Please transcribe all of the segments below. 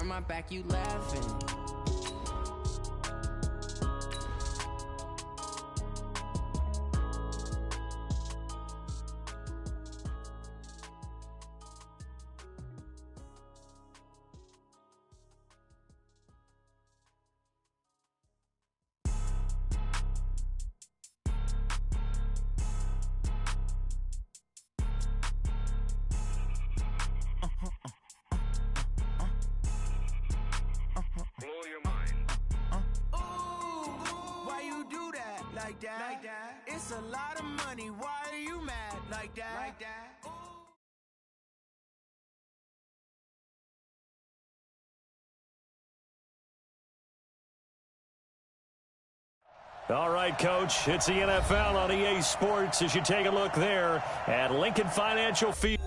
Behind my back, you laughing. Like that. It's a lot of money. Why are you mad like that? All right, Coach. It's the NFL on EA Sports as you take a look there at Lincoln Financial Field.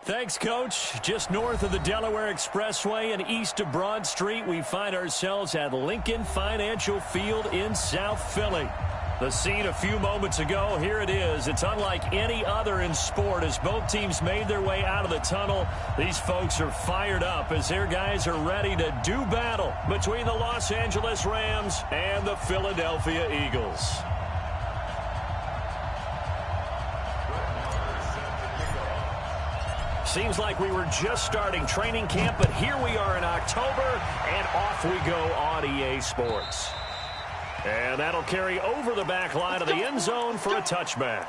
Thanks, Coach. Just north of the Delaware Expressway and east of Broad Street, we find ourselves at Lincoln Financial Field in South Philly. The scene a few moments ago, here it is. It's unlike any other in sport as both teams made their way out of the tunnel. These folks are fired up as their guys are ready to do battle between the Los Angeles Rams and the Philadelphia Eagles. Seems like we were just starting training camp, but here we are in October, and off we go on EA Sports. And that'll carry over the back line of the end zone for a touchback.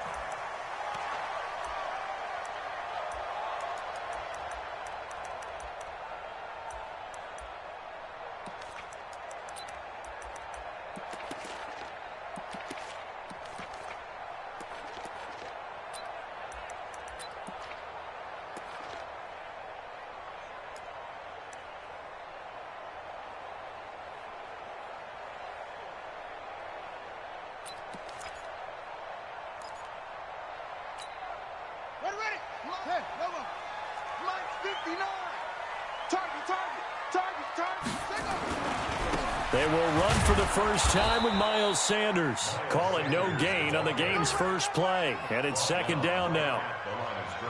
They will run for the first time with Miles Sanders. Call it no gain on the game's first play. And it's second down now.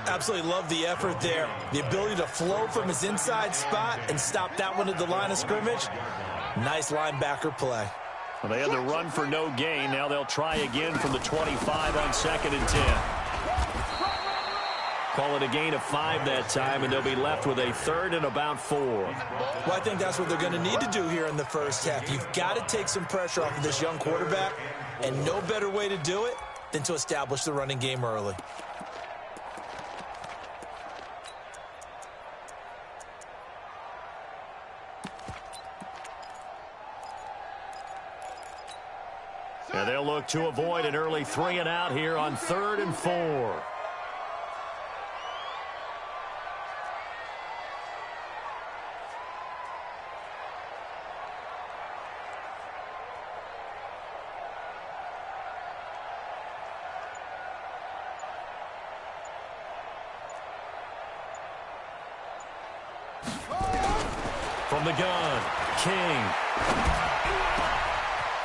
Absolutely love the effort there. The ability to flow from his inside spot and stop that one at the line of scrimmage. Nice linebacker play. Well, they had to run for no gain. Now they'll try again from the 25 on 2nd and 10. Call it a gain of 5 that time, and they'll be left with a 3rd and about 4. Well, I think that's what they're going to need to do here in the first half. You've got to take some pressure off of this young quarterback, and no better way to do it than to establish the running game early. And they'll look to avoid an early 3 and out here on 3rd and 4. From the gun, King.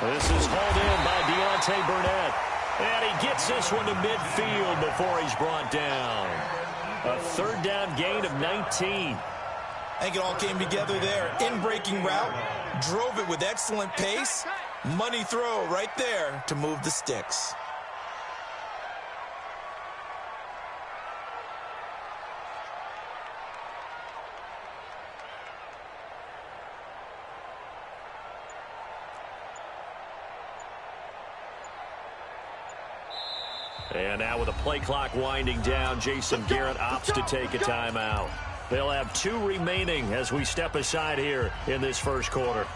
This is hauled in by Deontay Burnett. And he gets this one to midfield before he's brought down. A third down gain of 19. I think it all came together there. In-breaking route, drove it with excellent pace. Money throw right there to move the sticks. And now with the play clock winding down, Jason Garrett opts to take a timeout. They'll have 2 remaining as we step aside here in this first quarter.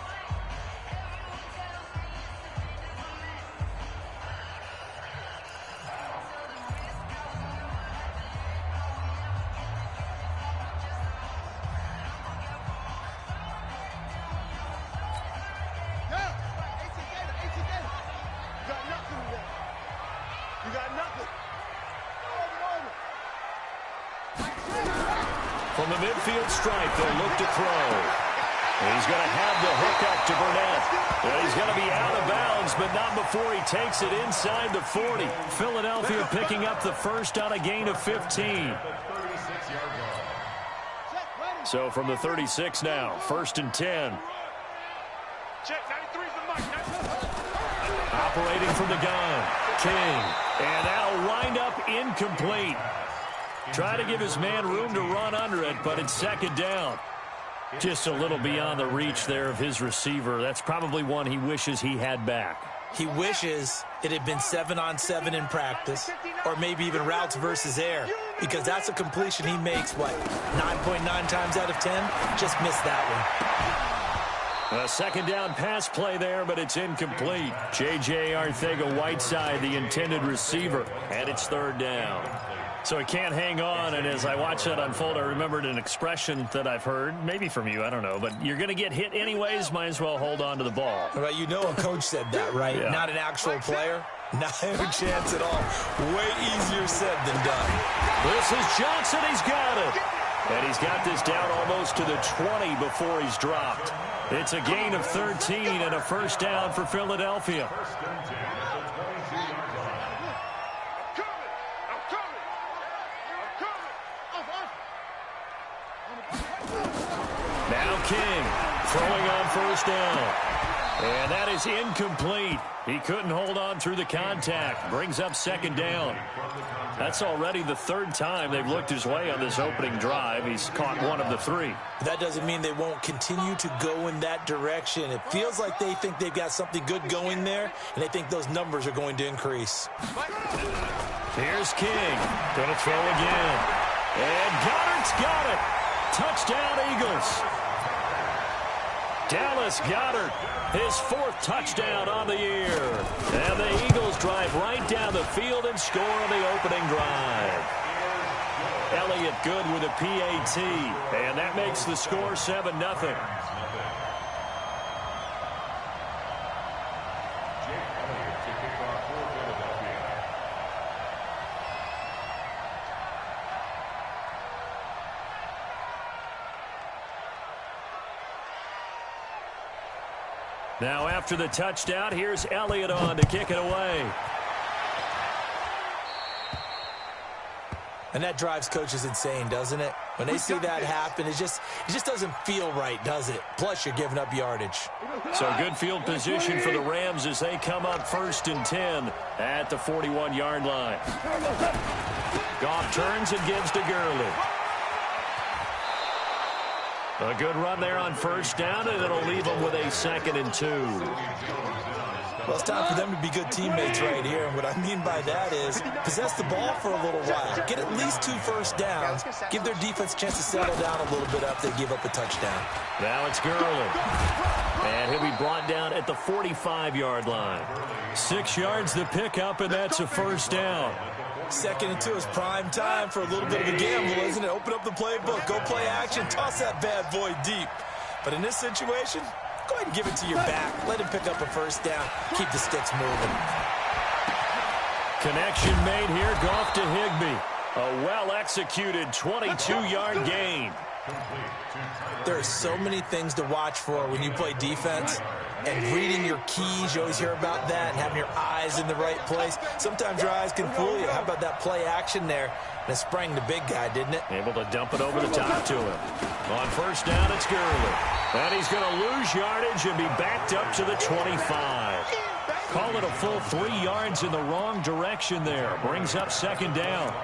From the midfield stripe, they'll look to throw. And he's going to have the hook up to Burnett. Well, he's going to be out of bounds, but not before he takes it inside the 40. Philadelphia picking up the first on a gain of 15. So from the 36 now, 1st and 10. Operating from the gun, King. And that'll wind up incomplete. Try to give his man room to run under it, but it's 2nd down. Just a little beyond the reach there of his receiver. That's probably one he wishes he had back. He wishes it had been 7-on-7 in practice, or maybe even routes versus air, because that's a completion he makes, 9.9 times out of 10? Just missed that one. A 2nd down pass play there, but it's incomplete. J.J. Arcega-Whiteside, the intended receiver, and it's 3rd down. So he can't hang on, and as I watched that unfold, I remembered an expression that I've heard, maybe from you, I don't know, but you're going to get hit anyways, might as well hold on to the ball. Well, you know a coach said that, right? Yeah. Not an actual player. Not a chance at all. Way easier said than done. This is Johnson, he's got it. And he's got this down almost to the 20 before he's dropped. It's a gain of 13 and a 1st down for Philadelphia. Now King throwing on 1st down. And that is incomplete. He couldn't hold on through the contact. Brings up 2nd down. That's already the 3rd time they've looked his way on this opening drive. He's caught one of the 3. That doesn't mean they won't continue to go in that direction. It feels like they think they've got something good going there, and they think those numbers are going to increase. Here's King. Going to throw again. And Goddard's got it. Touchdown, Eagles. Dallas Goedert, his 4th touchdown on the year. And the Eagles drive right down the field and score on the opening drive. Elliott good with a PAT, and that makes the score 7-0. Now after the touchdown, here's Elliott on to kick it away. And that drives coaches insane, doesn't it? When they see that happen, it just doesn't feel right, does it? Plus, you're giving up yardage. So good field position for the Rams as they come up 1st and 10 at the 41-yard line. Goff turns and gives to Gurley. A good run there on 1st down, and it'll leave them with a 2nd and 2. Well, it's time for them to be good teammates right here. And what I mean by that is possess the ball for a little while. Get at least 2 first downs. Give their defense a chance to settle down a little bit after they give up a touchdown. Now it's Gurley. And he'll be brought down at the 45-yard line. 6 yards the pickup, and that's a 1st down. 2nd and 2 is prime time for a little bit of a gamble, isn't it? Open up the playbook, go play action, toss that bad boy deep. But in this situation, go ahead and give it to your back. Let him pick up a 1st down. Keep the sticks moving. Connection made here. Goff to Higbee. A well-executed 22-yard gain. There are so many things to watch for when you play defense. And reading your keys, you always hear about that, and having your eyes in the right place. Sometimes your eyes can fool you. How about that play action there? And it sprang the big guy, didn't it? Able to dump it over the top to him. On first down, it's Gurley. And he's going to lose yardage and be backed up to the 25. Call it a full 3 yards in the wrong direction there. Brings up second down.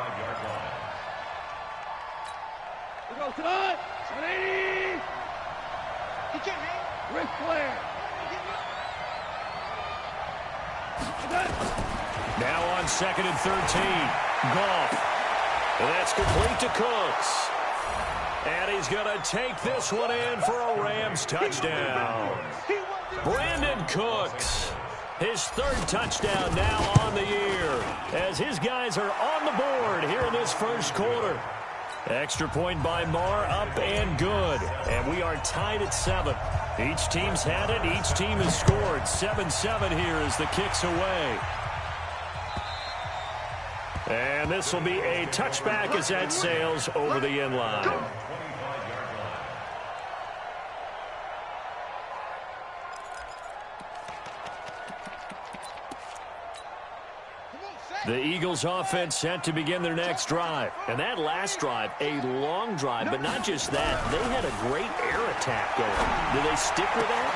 Ric Flair. Now on 2nd and 13. Goff. And that's complete to Cooks. And he's going to take this one in for a Rams touchdown. Brandon Cooks. His 3rd touchdown now on the year. As his guys are on the board here in this first quarter. Extra point by Marr, up and good. And we are tied at 7. Each team's had it. Each team has scored. 7-7 here as the kick's away. And this will be a touchback as that sails over the end line. The Eagles offense set to begin their next drive. And that last drive, a long drive, but not just that. They had a great air attack going. Do they stick with that?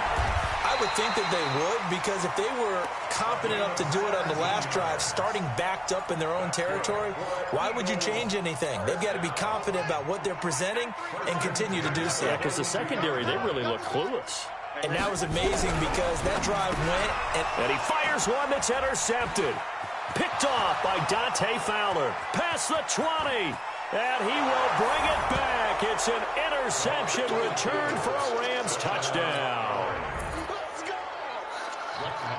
I would think that they would, because if they were confident enough to do it on the last drive, starting backed up in their own territory, why would you change anything? They've got to be confident about what they're presenting and continue to do so. Yeah, because the secondary, they really look clueless. And that was amazing because that drive went. And he fires one that's intercepted. Picked off by Dante Fowler. Past the 20. And he will bring it back. It's an interception return for a Rams touchdown.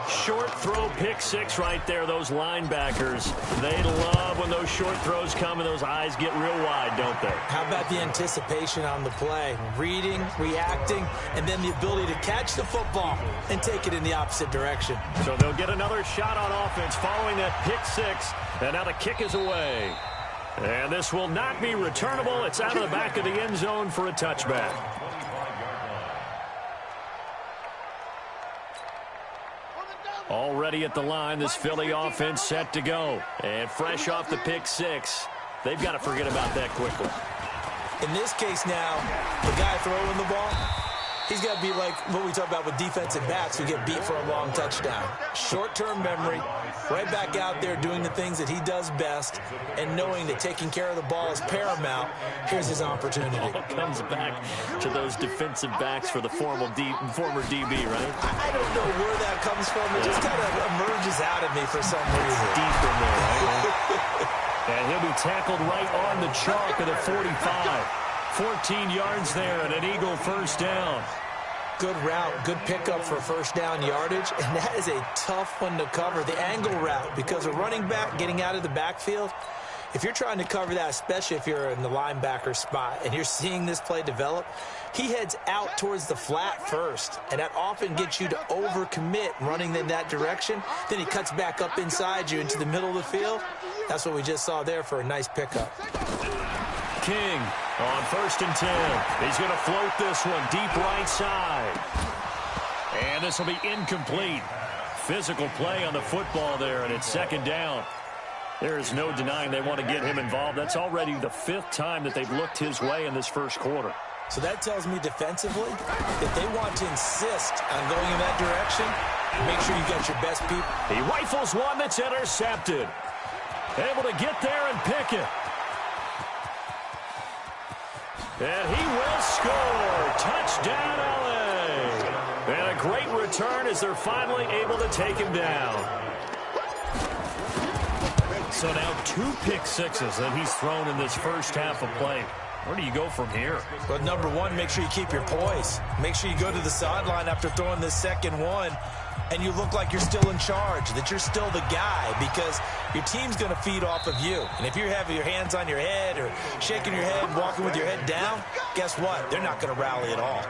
Short throw pick 6 right there. Those linebackers, they love when those short throws come and those eyes get real wide, don't they? How about the anticipation on the play? Reading, reacting, and then the ability to catch the football and take it in the opposite direction. So they'll get another shot on offense following that pick 6. And now the kick is away. And this will not be returnable. It's out of the back of the end zone for a touchback. Already at the line, this Philly offense set to go. And fresh off the pick 6, they've got to forget about that quickly. In this case now, the guy throwing the ball, he's got to be like what we talk about with defensive backs who get beat for a long touchdown. Short-term memory, right back out there doing the things that he does best, and knowing that taking care of the ball is paramount. Here's his opportunity. All comes back to those defensive backs for the former DB, right? I don't know where that comes from. It just kind of emerges out of me for some reason. It's deep in there, right? And he'll be tackled right on the chalk of the 45. 14 yards there and an Eagle first down. Good route, good pickup for first down yardage, and that is a tough one to cover, the angle route, because a running back getting out of the backfield, if you're trying to cover that, especially if you're in the linebacker spot and you're seeing this play develop, he heads out towards the flat first, and that often gets you to overcommit running in that direction. Then he cuts back up inside you into the middle of the field. That's what we just saw there for a nice pickup. King on 1st and 10. He's going to float this one deep right side. And this will be incomplete. Physical play on the football there, and it's 2nd down. There is no denying they want to get him involved. That's already the 5th time that they've looked his way in this first quarter. So that tells me defensively that they want to insist on going in that direction. Make sure you got your best people. He rifles one that's intercepted. Able to get there and pick it. And he will score. Touchdown, LA. And a great return as they're finally able to take him down. So now 2 pick 6s that he's thrown in this first half of play. Where do you go from here? Well, number one, make sure you keep your poise. Make sure you go to the sideline after throwing this second one, and you look like you're still in charge, that you're still the guy, because your team's going to feed off of you. And if you're having your hands on your head or shaking your head, walking with your head down, guess what? They're not going to rally at all.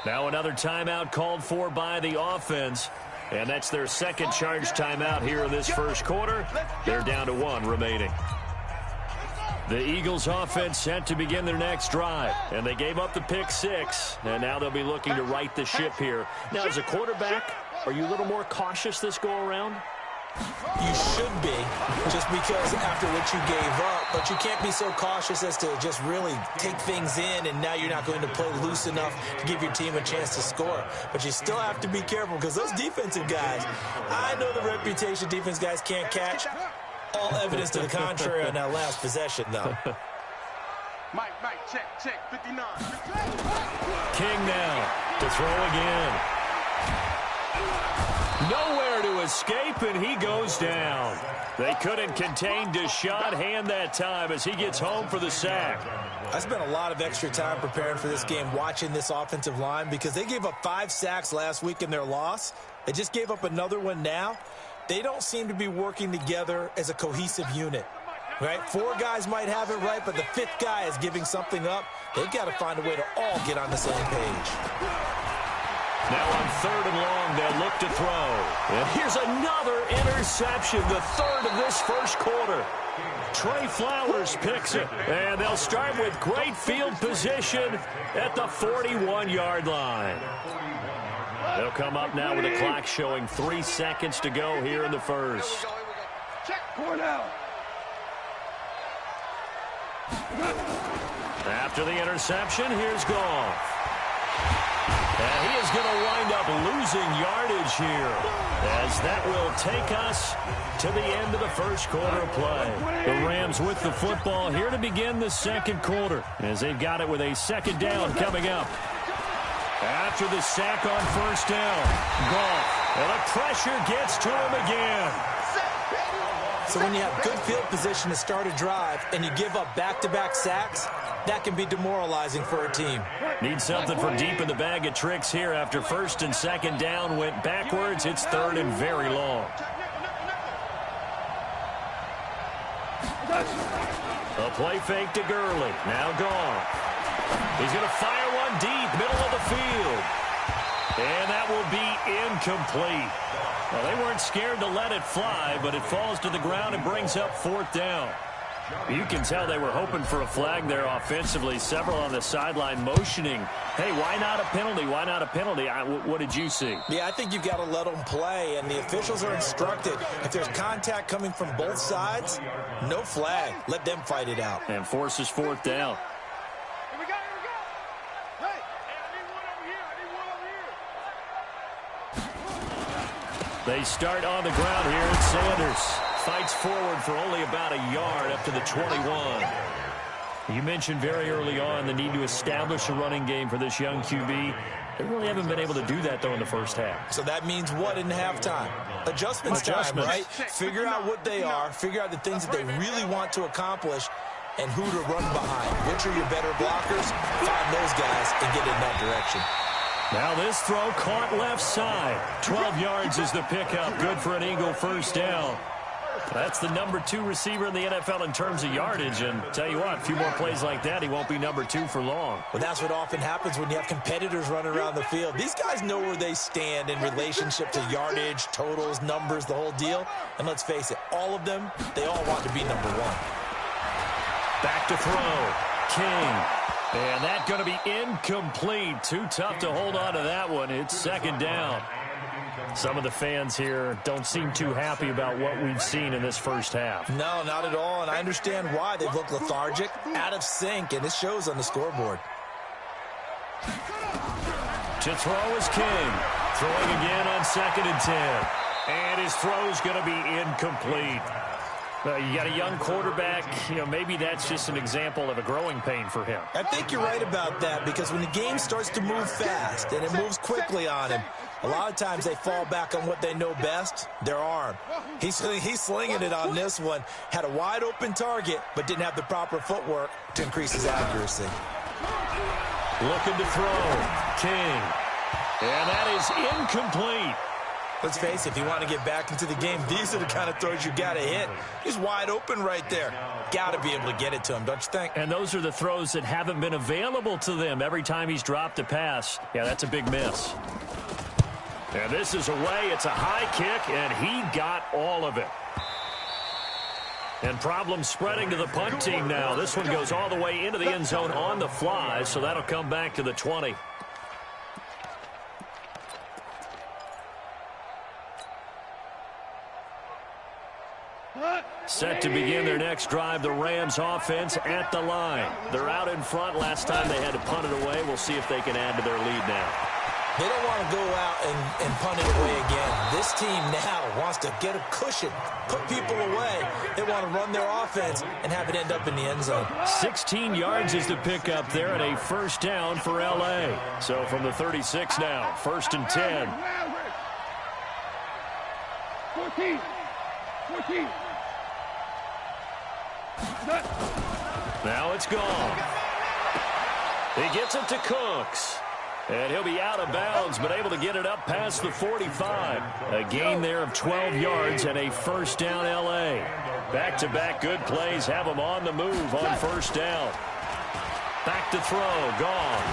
Now another timeout called for by the offense. And that's their second charge timeout here in this first quarter. They're down to 1 remaining. The Eagles offense set to begin their next drive, and they gave up the pick 6, and now they'll be looking to right the ship here. Now, as a quarterback, are you a little more cautious this go-around? You should be, just because after what you gave up, but you can't be so cautious as to just really take things in, and now you're not going to play loose enough to give your team a chance to score. But you still have to be careful, because those defensive guys, I know the reputation defense guys can't catch. All evidence to the contrary on that last possession, though. Mike, check, 59. King now to throw again. Nowhere to escape, and he goes down. They couldn't contain Deshaun Hand that time as he gets home for the sack. I spent a lot of extra time preparing for this game, watching this offensive line, because they gave up 5 sacks last week in their loss. They just gave up another one now. They don't seem to be working together as a cohesive unit, right? 4 guys might have it right, but the 5th guy is giving something up. They've got to find a way to all get on the same page. Now on 3rd and long, they'll look to throw. And here's another interception, the 3rd of this first quarter. Trey Flowers picks it, and they'll start with great field position at the 41-yard line. They'll come up now with a clock showing 3 seconds to go here in the first. Check, Cornell. After the interception, here's Goff. And he is going to wind up losing yardage here, as that will take us to the end of the first quarter of play. The Rams with the football here to begin the second quarter, as they've got it with a 2nd down coming up. After the sack on 1st down, Goff, and the pressure gets to him again. So when you have good field position to start a drive and you give up back-to-back sacks, that can be demoralizing for a team. Need something for deep in the bag of tricks here after 1st and 2nd down went backwards. It's 3rd and very long. A play fake to Gurley. Now Goff. He's going to fire one deep, middle of the field. And that will be incomplete. Well, they weren't scared to let it fly, but it falls to the ground and brings up 4th down. You can tell they were hoping for a flag there offensively. Several on the sideline motioning, hey, why not a penalty? Why not a penalty? What did you see? Yeah, I think you've got to let them play, and the officials are instructed. If there's contact coming from both sides, no flag. Let them fight it out. And forces 4th down. Here we go. Hey, I need one over here. They start on the ground here, and Sanders fights forward for only about a yard up to the 21. You mentioned very early on the need to establish a running game for this young QB. They really haven't been able to do that, though, in the first half. So that means what in halftime? Adjustments time, right? Figure out what they are, figure out the things that they really want to accomplish, and who to run behind. Which are your better blockers? Find those guys and get in that direction. Now this throw caught left side. 12 yards is the pickup. Good for an Eagle 1st down. That's the number 2 receiver in the NFL in terms of yardage. And tell you what, a few more plays like that, he won't be number 2 for long. Well, that's what often happens when you have competitors running around the field. These guys know where they stand in relationship to yardage, totals, numbers, the whole deal. And let's face it, all of them, they all want to be number 1. Back to throw. King. And that's going to be incomplete. Too tough to hold on to that one. It's 2nd down. Some of the fans here don't seem too happy about what we've seen in this first half. No, not at all, and I understand why. They've looked lethargic, out of sync, and it shows on the scoreboard. To throw is King. Throwing again on 2nd and 10. And his throw's going to be incomplete. You got a young quarterback, maybe that's just an example of a growing pain for him. I think you're right about that, because when the game starts to move fast and it moves quickly on him, a lot of times they fall back on what they know best, their arm. He's slinging it on this one. Had a wide open target, but didn't have the proper footwork to increase his accuracy. Looking to throw. King. And that is incomplete. Let's face it, if you want to get back into the game, these are the kind of throws you got to hit. He's wide open right there. Got to be able to get it to him, don't you think? And those are the throws that haven't been available to them every time he's dropped a pass. Yeah, that's a big miss. And this is away. It's a high kick, and he got all of it. And problems spreading to the punt team now. This one goes all the way into the end zone on the fly, so that'll come back to the 20. Set to begin their next drive, the Rams offense at the line. They're out in front. Last time they had to punt it away. We'll see if they can add to their lead now. They don't want to go out and punt it away again. This team now wants to get a cushion, put people away. They want to run their offense and have it end up in the end zone. 16 yards is the pickup there and a first down for L.A. So from the 36 now, 1st and 10. 14. Now it's gone. He gets it to Cooks. And he'll be out of bounds, but able to get it up past the 45. A gain there of 12 yards and a first down L.A. Back-to-back good plays have them on the move on first down. Back to throw, gone.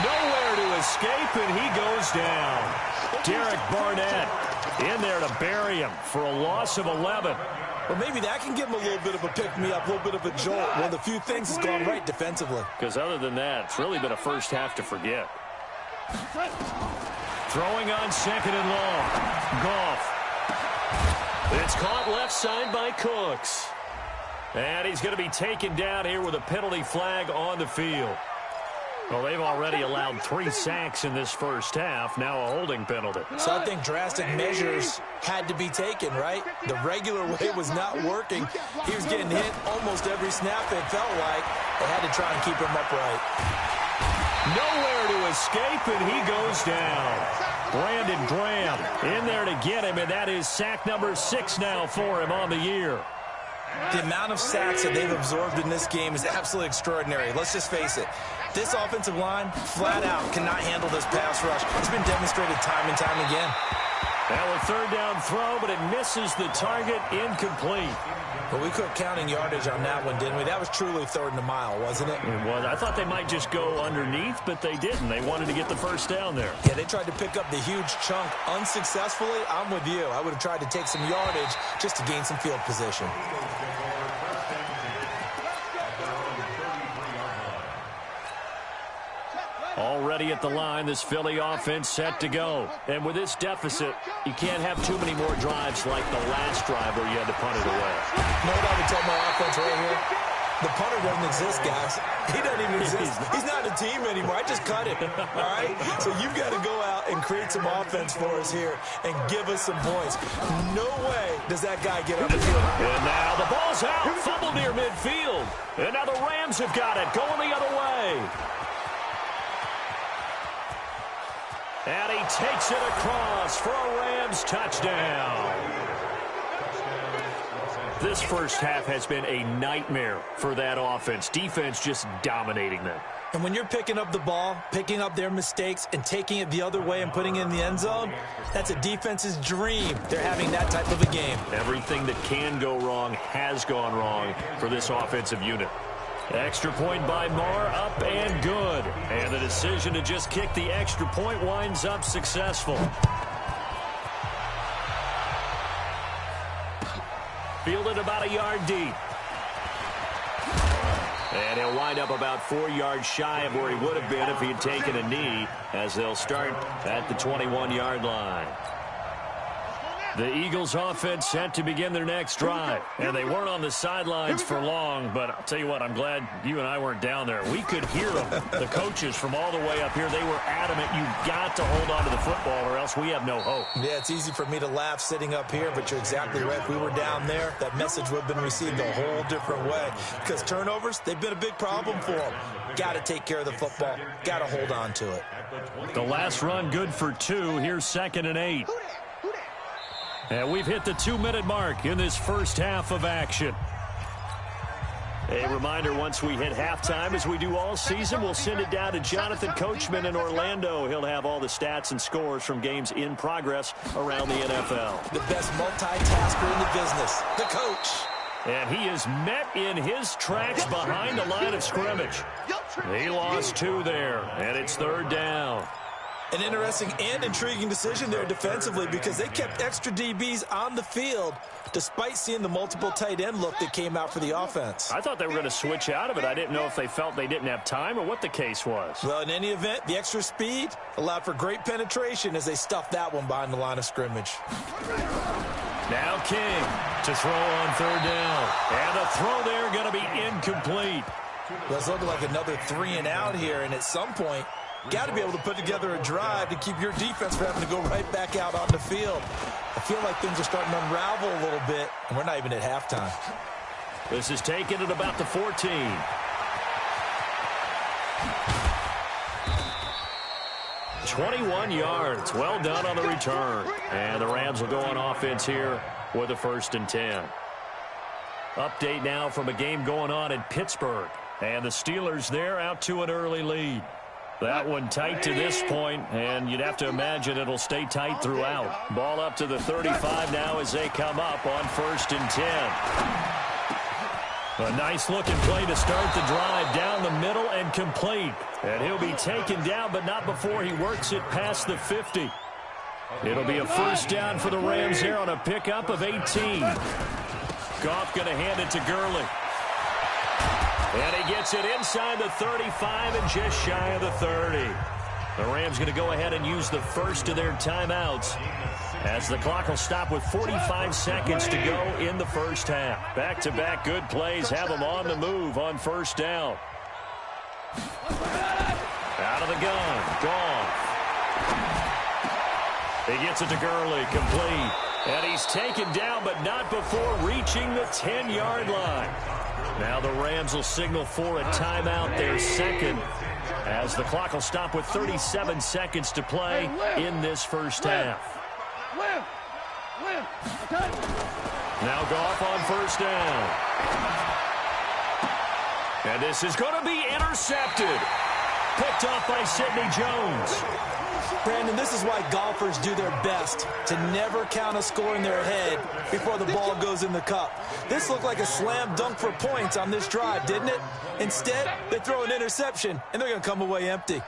Nowhere to escape, and he goes down. Derek Barnett in there to bury him for a loss of 11. Well, maybe that can give him a little bit of a pick-me-up, a little bit of a jolt. One of the few things has gone right defensively. Because other than that, it's really been a first half to forget. Throwing on 2nd and long. Goff. It's caught left side by Cooks. And he's going to be taken down here with a penalty flag on the field. Well, they've already allowed 3 sacks in this first half, now a holding penalty. So I think drastic measures had to be taken, right? The regular way was not working. He was getting hit almost every snap, it felt like. They had to try and keep him upright. Nowhere to escape, and he goes down. Brandon Graham in there to get him, and that is sack number 6 now for him on the year. The amount of sacks that they've absorbed in this game is absolutely extraordinary. Let's just face it. This offensive line, flat out, cannot handle this pass rush. It's been demonstrated time and time again. Now a 3rd down throw, but it misses the target, incomplete. But we quit counting yardage on that one, didn't we? That was truly 3rd and a mile, wasn't it? It was. I thought they might just go underneath, but they didn't. They wanted to get the first down there. Yeah, they tried to pick up the huge chunk unsuccessfully. I'm with you. I would have tried to take some yardage just to gain some field position. Already at the line, this Philly offense set to go. And with this deficit, you can't have too many more drives like the last drive where you had to punt it away. You know what I would tell my offense right here? The punter doesn't exist, guys. He doesn't even exist. He's not a team anymore. I just cut him, all right? So you've got to go out and create some offense for us here and give us some points. No way does that guy get on the field. And now the ball's out. Fumble near midfield. And now the Rams have got it. Going the other way. And he takes it across for a Rams touchdown. This first half has been a nightmare for that offense. Defense just dominating them. And when you're picking up the ball, picking up their mistakes, and taking it the other way and putting it in the end zone, that's a defense's dream. They're having that type of a game. Everything that can go wrong has gone wrong for this offensive unit. Extra point by Marr, up and good. And the decision to just kick the extra point winds up successful. Fielded about a yard deep. And he'll wind up about 4 yards shy of where he would have been if he had taken a knee, as they'll start at the 21-yard line. The Eagles offense set to begin their next drive. And they weren't on the sidelines for long, but I'll tell you what, I'm glad you and I weren't down there. We could hear them, the coaches from all the way up here. They were adamant, you've got to hold on to the football or else we have no hope. Yeah, it's easy for me to laugh sitting up here, but you're exactly right. If we were down there, that message would have been received a whole different way. Because turnovers, they've been a big problem for them. Got to take care of the football. Got to hold on to it. The last run good for 2. Here's 2nd and 8. And we've hit the 2-minute mark in this first half of action. A reminder, once we hit halftime, as we do all season, we'll send it down to Jonathan Coachman in Orlando. He'll have all the stats and scores from games in progress around the NFL. The best multitasker in the business, the coach. And he is met in his tracks behind the line of scrimmage. He lost 2 there, and it's 3rd down. An interesting and intriguing decision there defensively because they kept extra DBs on the field despite seeing the multiple tight end look that came out for the offense. I thought they were going to switch out of it. I didn't know if they felt they didn't have time or what the case was. Well, in any event, the extra speed allowed for great penetration as they stuffed that one behind the line of scrimmage. Now King to throw on third down. And the throw there going to be incomplete. Well, it's looking like another 3 and out here, and at some point, got to be able to put together a drive to keep your defense from having to go right back out on the field. I feel like things are starting to unravel a little bit, and we're not even at halftime. This is taken at about the 14. "21 yards. Well done on the return. And the Rams will go on offense here with a 1st and 10. Update now from a game going on in Pittsburgh. And the Steelers there out to an early lead. That one tight to this point, and you'd have to imagine it'll stay tight throughout. Ball up to the 35 now as they come up on 1st and 10. A nice-looking play to start the drive down the middle and complete. And he'll be taken down, but not before he works it past the 50. It'll be a 1st down for the Rams here on a pickup of 18. Goff going to hand it to Gurley. And he gets it inside the 35 and just shy of the 30. The Rams going to go ahead and use the first of their timeouts as the clock will stop with 45 seconds to go in the first half. Back-to-back good plays have them on the move on 1st down. Out of the gun. Goff. He gets it to Gurley. Complete. And he's taken down, but not before reaching the 10-yard line. Now the Rams will signal for a timeout, their second, as the clock will stop with 37 seconds to play in this first half. Now Goff on 1st down. And this is going to be intercepted. Picked off by Sidney Jones. Brandon, this is why golfers do their best to never count a score in their head before the ball goes in the cup. This looked like a slam dunk for points on this drive, didn't it? Instead, they throw an interception, and they're going to come away empty.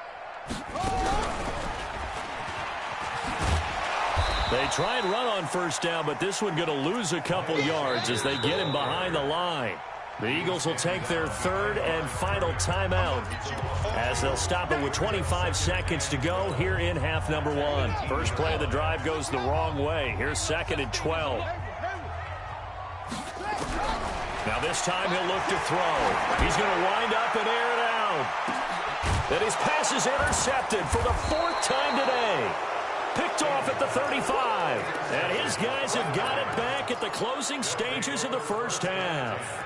They try and run on 1st down, but this one going to lose a couple yards as they get him behind the line. The Eagles will take their 3rd and final timeout as they'll stop it with 25 seconds to go here in half number 1. First play of the drive goes the wrong way. Here's 2nd and 12. Now this time he'll look to throw. He's going to wind up and air it out. And his pass is intercepted for the 4th time today. Picked off at the 35. And his guys have got it back at the closing stages of the first half.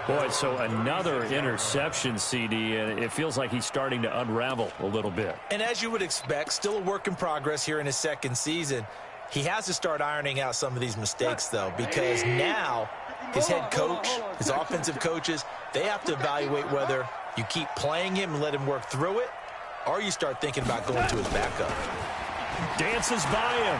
Boy, so another interception, CD, and it feels like he's starting to unravel a little bit. And as you would expect, still a work in progress here in his 2nd season. He has to start ironing out some of these mistakes, though, because now his head coach, his offensive coaches, they have to evaluate whether you keep playing him and let him work through it, or you start thinking about going to his backup. Dances by him.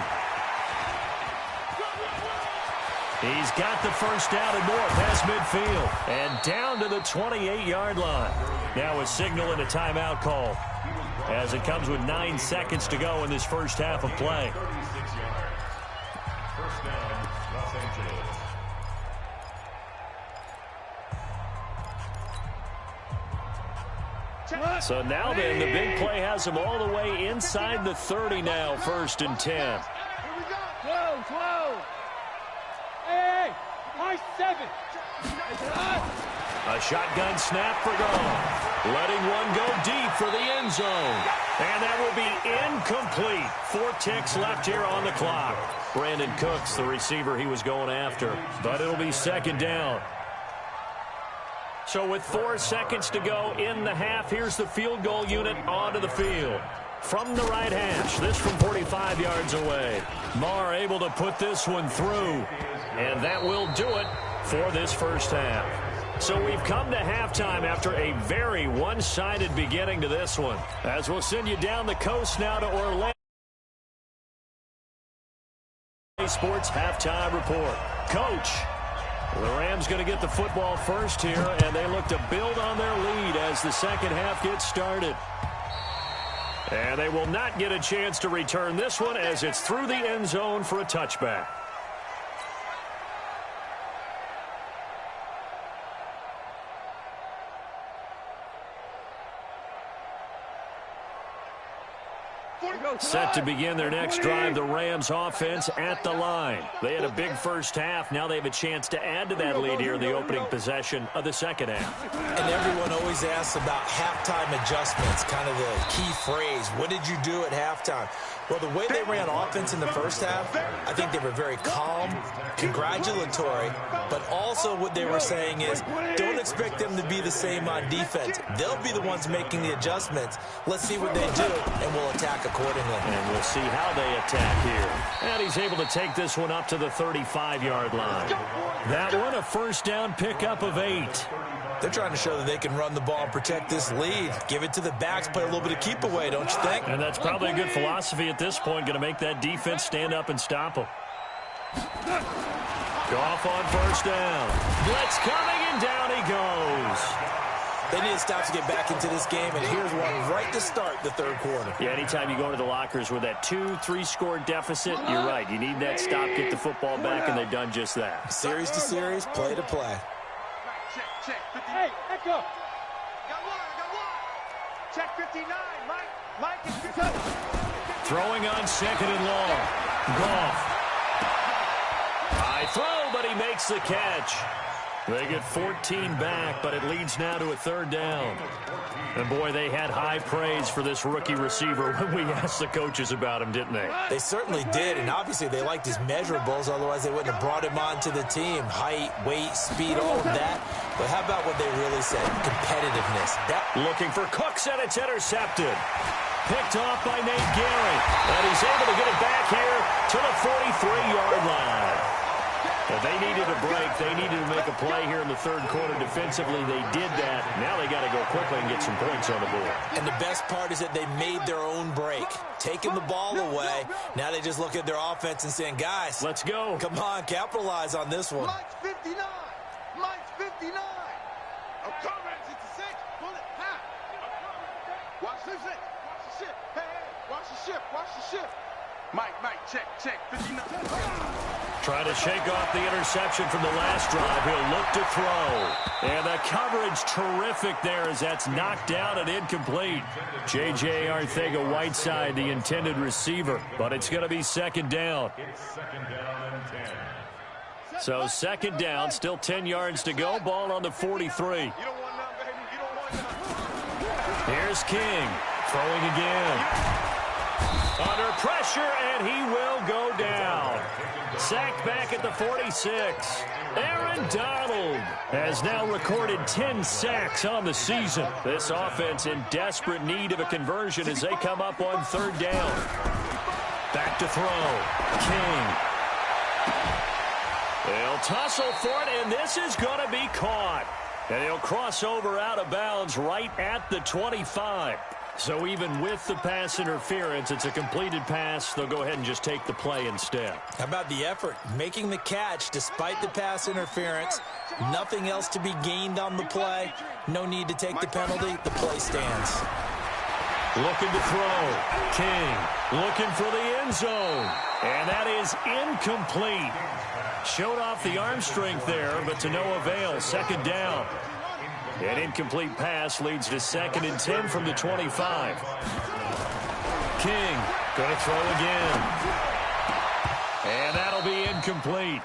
He's got the 1st down and more past midfield. And down to the 28-yard line. Now a signal and a timeout call as it comes with 9 seconds to go in this first half of play. So now then, the big play has him all the way inside the 30 now, 1st and 10. Here we go. Slow. Hey, my 7. A shotgun snap for Goff. Letting one go deep for the end zone. And that will be incomplete. 4 ticks left here on the clock. Brandon Cooks, the receiver he was going after. But it'll be 2nd down. So with 4 seconds to go in the half, here's the field goal unit onto the field. From the right hash, this from 45 yards away. Marr able to put this one through. And that will do it for this first half. So we've come to halftime after a very one-sided beginning to this one. As we'll send you down the coast now to Orlando. Sports halftime report. Coach, the Rams going to get the football first here, and they look to build on their lead as the second half gets started. And they will not get a chance to return this one as it's through the end zone for a touchback. Set to begin their next drive, the Rams offense at the line. They had a big first half. Now they have a chance to add to that lead here in the opening possession of the second half. And everyone always asks about halftime adjustments, kind of the key phrase. What did you do at halftime? Well, the way they ran offense in the first half, I think they were very calm, congratulatory, but also what they were saying is don't expect them to be the same on defense. They'll be the ones making the adjustments. Let's see what they do, and we'll attack accordingly. And we'll see how they attack here. And he's able to take this one up to the 35-yard line. That one, a first down pickup of 8. They're trying to show that they can run the ball and protect this lead. Give it to the backs, play a little bit of keep away, don't you think? And that's probably a good philosophy at this point, going to make that defense stand up and stop them. Goff on first down. Blitz coming, and down he goes. They need to stop to get back into this game, and here's one right to start the third quarter. Yeah, anytime you go into the lockers with that 2-3 score deficit, you're right. You need that stop, get the football back, and they've done just that. Series to series, play to play. Check. Hey, Echo. Got one. Check 59. Mike is 59. Throwing on second and long. Goff. High throw, but he makes the catch. They get 14 back, but it leads now to a third down. And, boy, they had high praise for this rookie receiver when we asked the coaches about him, didn't they? They certainly did, and obviously they liked his measurables. Otherwise, they wouldn't have brought him onto the team. Height, weight, speed, all of that. But how about what they really said? Competitiveness. Looking for Cooks, and it's intercepted. Picked off by Nate Gehring. And he's able to get it back here to the 43-yard line. Well, they needed a break. They needed to make a play here in the third quarter defensively. They did that. Now they got to go quickly and get some points on the board. And the best part is that they made their own break. Taking the ball away. Now they just look at their offense and saying, guys, let's go. Come on, capitalize on this one. Mike's 59. Mike's 59. Oh, Conrad's at the 6. Pull it. Half. Watch this. Watch the ship. Hey, watch the ship. Watch the ship. Mike, check. 59. Trying to shake off the interception from the last drive. He'll look to throw. And the coverage terrific there as that's knocked down and incomplete. J.J. Arcega-Whiteside, the intended receiver. But it's going to be second down. So second down, still 10 yards to go. Ball on the 43. Here's King. Throwing again. Under pressure, and he will go down. Sacked back at the 46. Aaron Donald has now recorded 10 sacks on the season. This offense in desperate need of a conversion as they come up on third down. Back to throw. King. They'll tussle for it, and this is going to be caught. And he'll cross over out of bounds right at the 25. So even with the pass interference, it's a completed pass. They'll go ahead and just take the play instead. How about the effort? Making the catch despite the pass interference. Nothing else to be gained on the play. No need to take the penalty. The play stands. Looking to throw. King looking for the end zone. And that is incomplete. Showed off the arm strength there, but to no avail. Second down. An incomplete pass leads to 2nd and 10 from the 25. King going to throw again. And that'll be incomplete.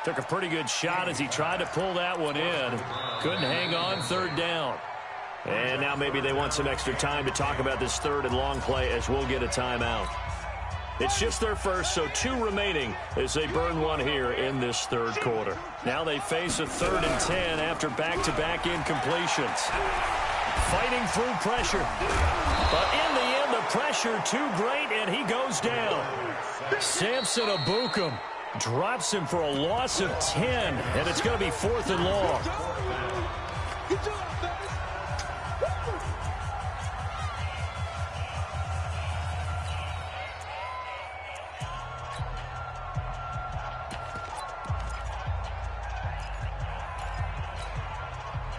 Took a pretty good shot as he tried to pull that one in. Couldn't hang on, third down. And now maybe they want some extra time to talk about this third and long play as we'll get a timeout. It's just their first, so 2 remaining as they burn one here in this third quarter. Now they face a 3rd and 10 after back-to-back incompletions. Fighting through pressure. But in the end, the pressure too great, and he goes down. Samson Abukum drops him for a loss of 10, and it's going to be 4th and long. Good job, fellas.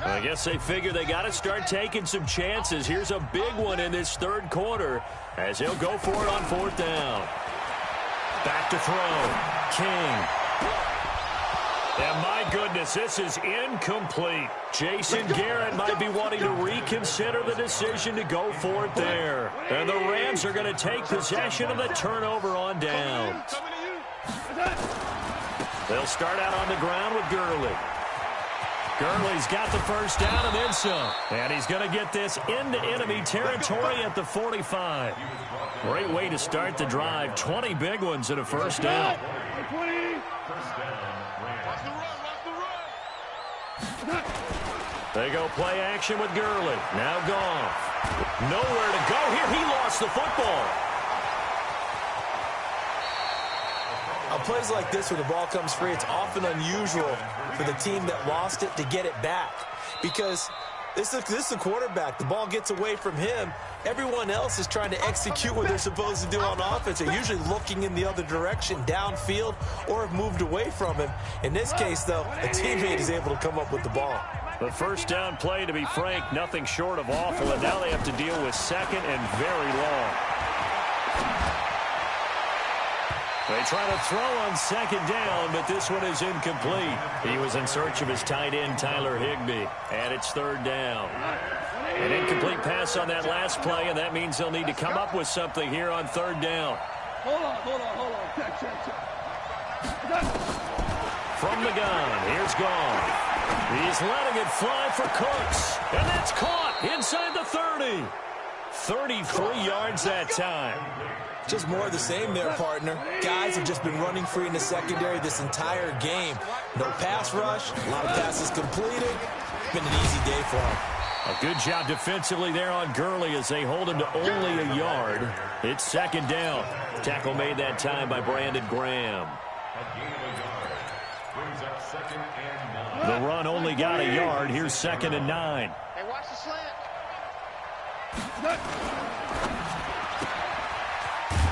I guess they figure they got to start taking some chances. Here's a big one in this third quarter as he'll go for it on fourth down. Back to throw. King. And my goodness, this is incomplete. Jason Garrett might be wanting to reconsider the decision to go for it there. And the Rams are going to take possession of the turnover on downs. They'll start out on the ground with Gurley. Gurley's got the first down and then some. And he's going to get this into enemy territory at the 45. Great way to start the drive. 20 big ones and a first down. They go play action with Gurley. Now Goff. Nowhere to go here. He lost the football. Plays like this where the ball comes free, it's often unusual for the team that lost it to get it back. Because this is the quarterback. The ball gets away from him. Everyone else is trying to execute what they're supposed to do on offense. They're usually looking in the other direction, downfield, or have moved away from him. In this case, though, a teammate is able to come up with the ball. The first down play, to be frank, nothing short of awful. And now they have to deal with second and very long. They try to throw on second down, but this one is incomplete. He was in search of his tight end, Tyler Higbee, and it's third down. An incomplete pass on that last play, and that means they'll need to come up with something here on third down. Hold on. From the gun, here's Goff. He's letting it fly for Cooks, and that's caught inside the 30. 33 yards that time. Just more of the same there, partner. Guys have just been running free in the secondary this entire game. No pass rush, a lot of passes completed. It's been an easy day for them. A good job defensively there on Gurley as they hold him to only a yard. It's second down. Tackle made that time by Brandon Graham. The run only got a yard. Here's second and 9. Hey, watch the slant.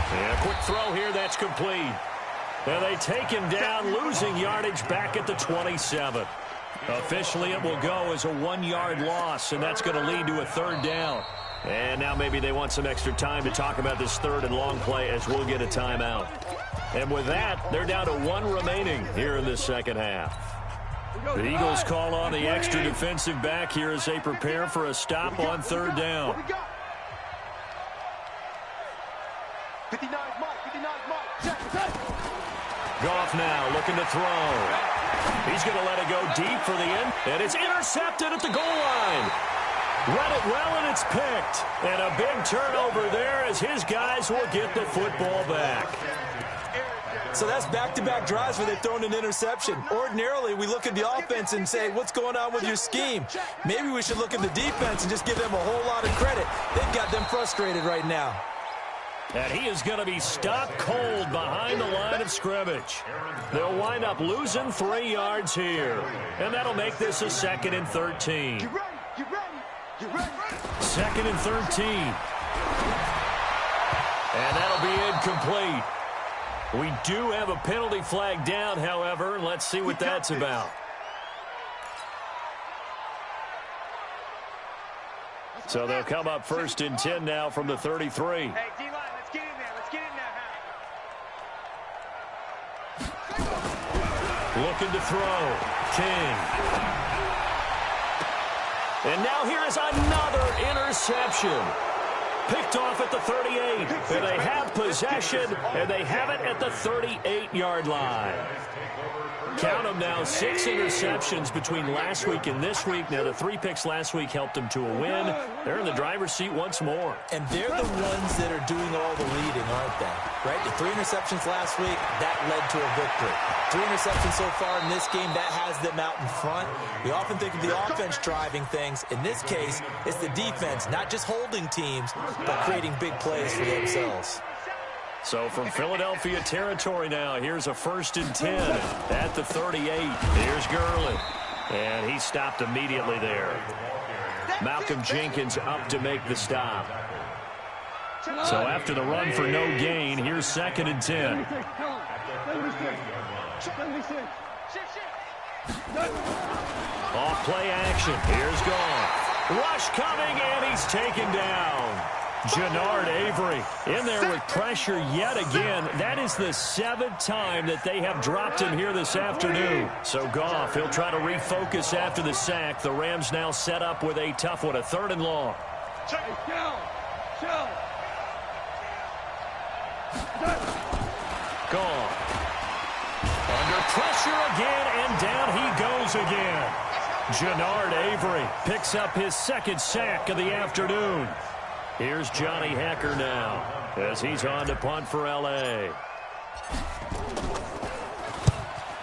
And a quick throw here, that's complete. And they take him down, losing yardage back at the 27. Officially, it will go as a 1-yard loss, and that's going to lead to a third down. And now maybe they want some extra time to talk about this third and long play as we'll get a timeout. And with that, they're down to 1 remaining here in the second half. The Eagles call on the extra defensive back here as they prepare for a stop on third down. 59 Mike. Goff now looking to throw. He's going to let it go deep for the end, and it's intercepted at the goal line. Read it well, and it's picked. And a big turnover there as his guys will get the football back. So that's back-to-back drives where they've thrown an interception. Ordinarily, we look at the offense and say, what's going on with your scheme? Maybe we should look at the defense and just give them a whole lot of credit. They've got them frustrated right now. And he is going to be stopped cold behind the line of scrimmage. They'll wind up losing 3 yards here. And that'll make this a second and 13. You ready? Second and 13. And that'll be incomplete. We do have a penalty flag down, however. Let's see what that's about. So they'll come up first and 10 now from the 33. Hey, D-line, let's get in there. Let's get in there. Looking to throw. King. And now here is another interception. Picked off at the 38. And they have possession, and they have it at the 38-yard line. Count them now, 6 interceptions between last week and this week. Now, the 3 picks last week helped them to a win. They're in the driver's seat once more. And they're the ones that are doing all the leading, aren't they? Right? The 3 interceptions last week, that led to a victory. 3 interceptions so far in this game, that has them out in front. We often think of the offense driving things. In this case, it's the defense, not just holding teams, but creating big plays for themselves. So from Philadelphia territory now, here's a first and 10 at the 38. Here's Gurley. And he stopped immediately there. Malcolm Jenkins up to make the stop. So after the run for no gain, here's second and 10. Off play action. Here's Goff. Rush coming, and he's taken down. Jannard Avery in there with pressure yet again. That is the 7th time that they have dropped him here this afternoon. So Goff, he'll try to refocus after the sack. The Rams now set up with a tough one, a 3rd and long. Goff. Under pressure again, and down he goes again. Jannard Avery picks up his 2nd sack of the afternoon. Here's Johnny Hacker now as he's on to punt for L.A.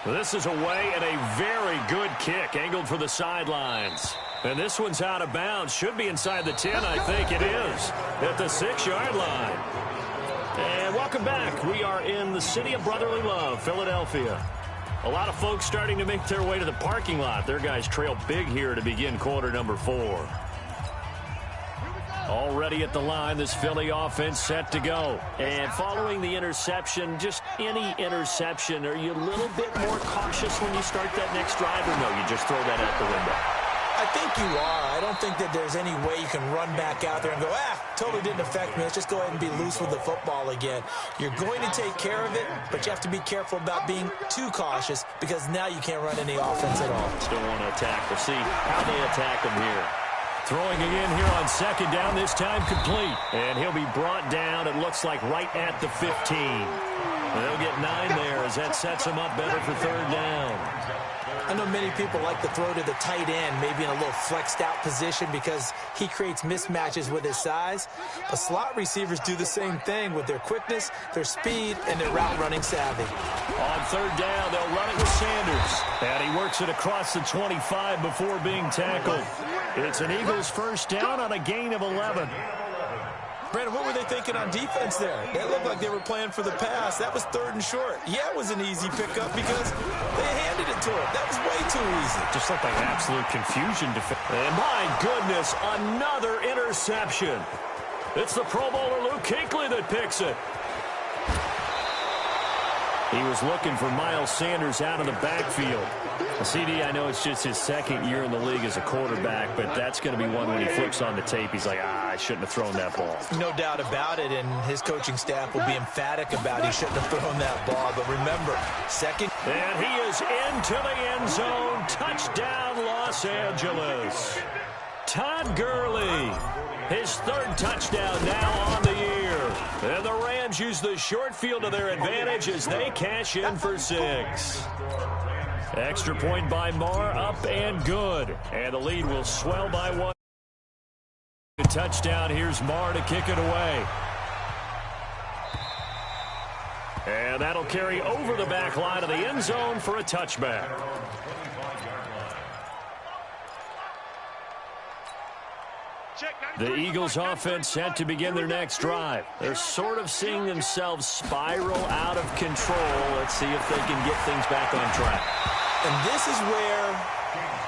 This is away, and a very good kick angled for the sidelines. And this one's out of bounds. Should be inside the 10, I think it is, at the 6-yard line. And welcome back. We are in the city of brotherly love, Philadelphia. A lot of folks starting to make their way to the parking lot. Their guys trail big here to begin quarter number 4. Already at the line, this Philly offense set to go. And following the interception, just any interception, are you a little bit more cautious when you start that next drive, or no, you just throw that out the window? I think you are. I don't think that there's any way you can run back out there and go, totally didn't affect me. Let's just go ahead and be loose with the football again. You're going to take care of it, but you have to be careful about being too cautious because now you can't run any offense at all. Still want to attack. We'll see how they attack him here. Throwing again here on 2nd down, this time complete. And he'll be brought down, it looks like, right at the 15. They'll get 9 there as that sets him up better for 3rd down. I know many people like to throw to the tight end, maybe in a little flexed out position because he creates mismatches with his size. But slot receivers do the same thing with their quickness, their speed, and their route running savvy. On 3rd down, they'll run it with Sanders. And he works it across the 25 before being tackled. It's an Eagles 1st down on a gain of 11. Brandon, what were they thinking on defense there? It looked like they were playing for the pass. That was 3rd and short. Yeah, it was an easy pickup because they handed it to him. That was way too easy. Just looked like absolute confusion. And my goodness, another interception. It's the Pro Bowler Luke Kuechly that picks it. He was looking for Miles Sanders out of the backfield. CD, I know it's just his 2nd year in the league as a quarterback, but that's going to be one when he flips on the tape. He's like, I shouldn't have thrown that ball. No doubt about it, and his coaching staff will be emphatic about he shouldn't have thrown that ball. But remember, 2nd. And he is into the end zone. Touchdown, Los Angeles. Todd Gurley, his 3rd touchdown now on the year. And the Rams use the short field to their advantage as they cash in for 6. Extra point by Marr, up and good. And the lead will swell by 1. Touchdown, here's Marr to kick it away. And that'll carry over the back line of the end zone for a touchback. The Eagles offense set to begin their next drive. They're sort of seeing themselves spiral out of control. Let's see if they can get things back on track. And this is where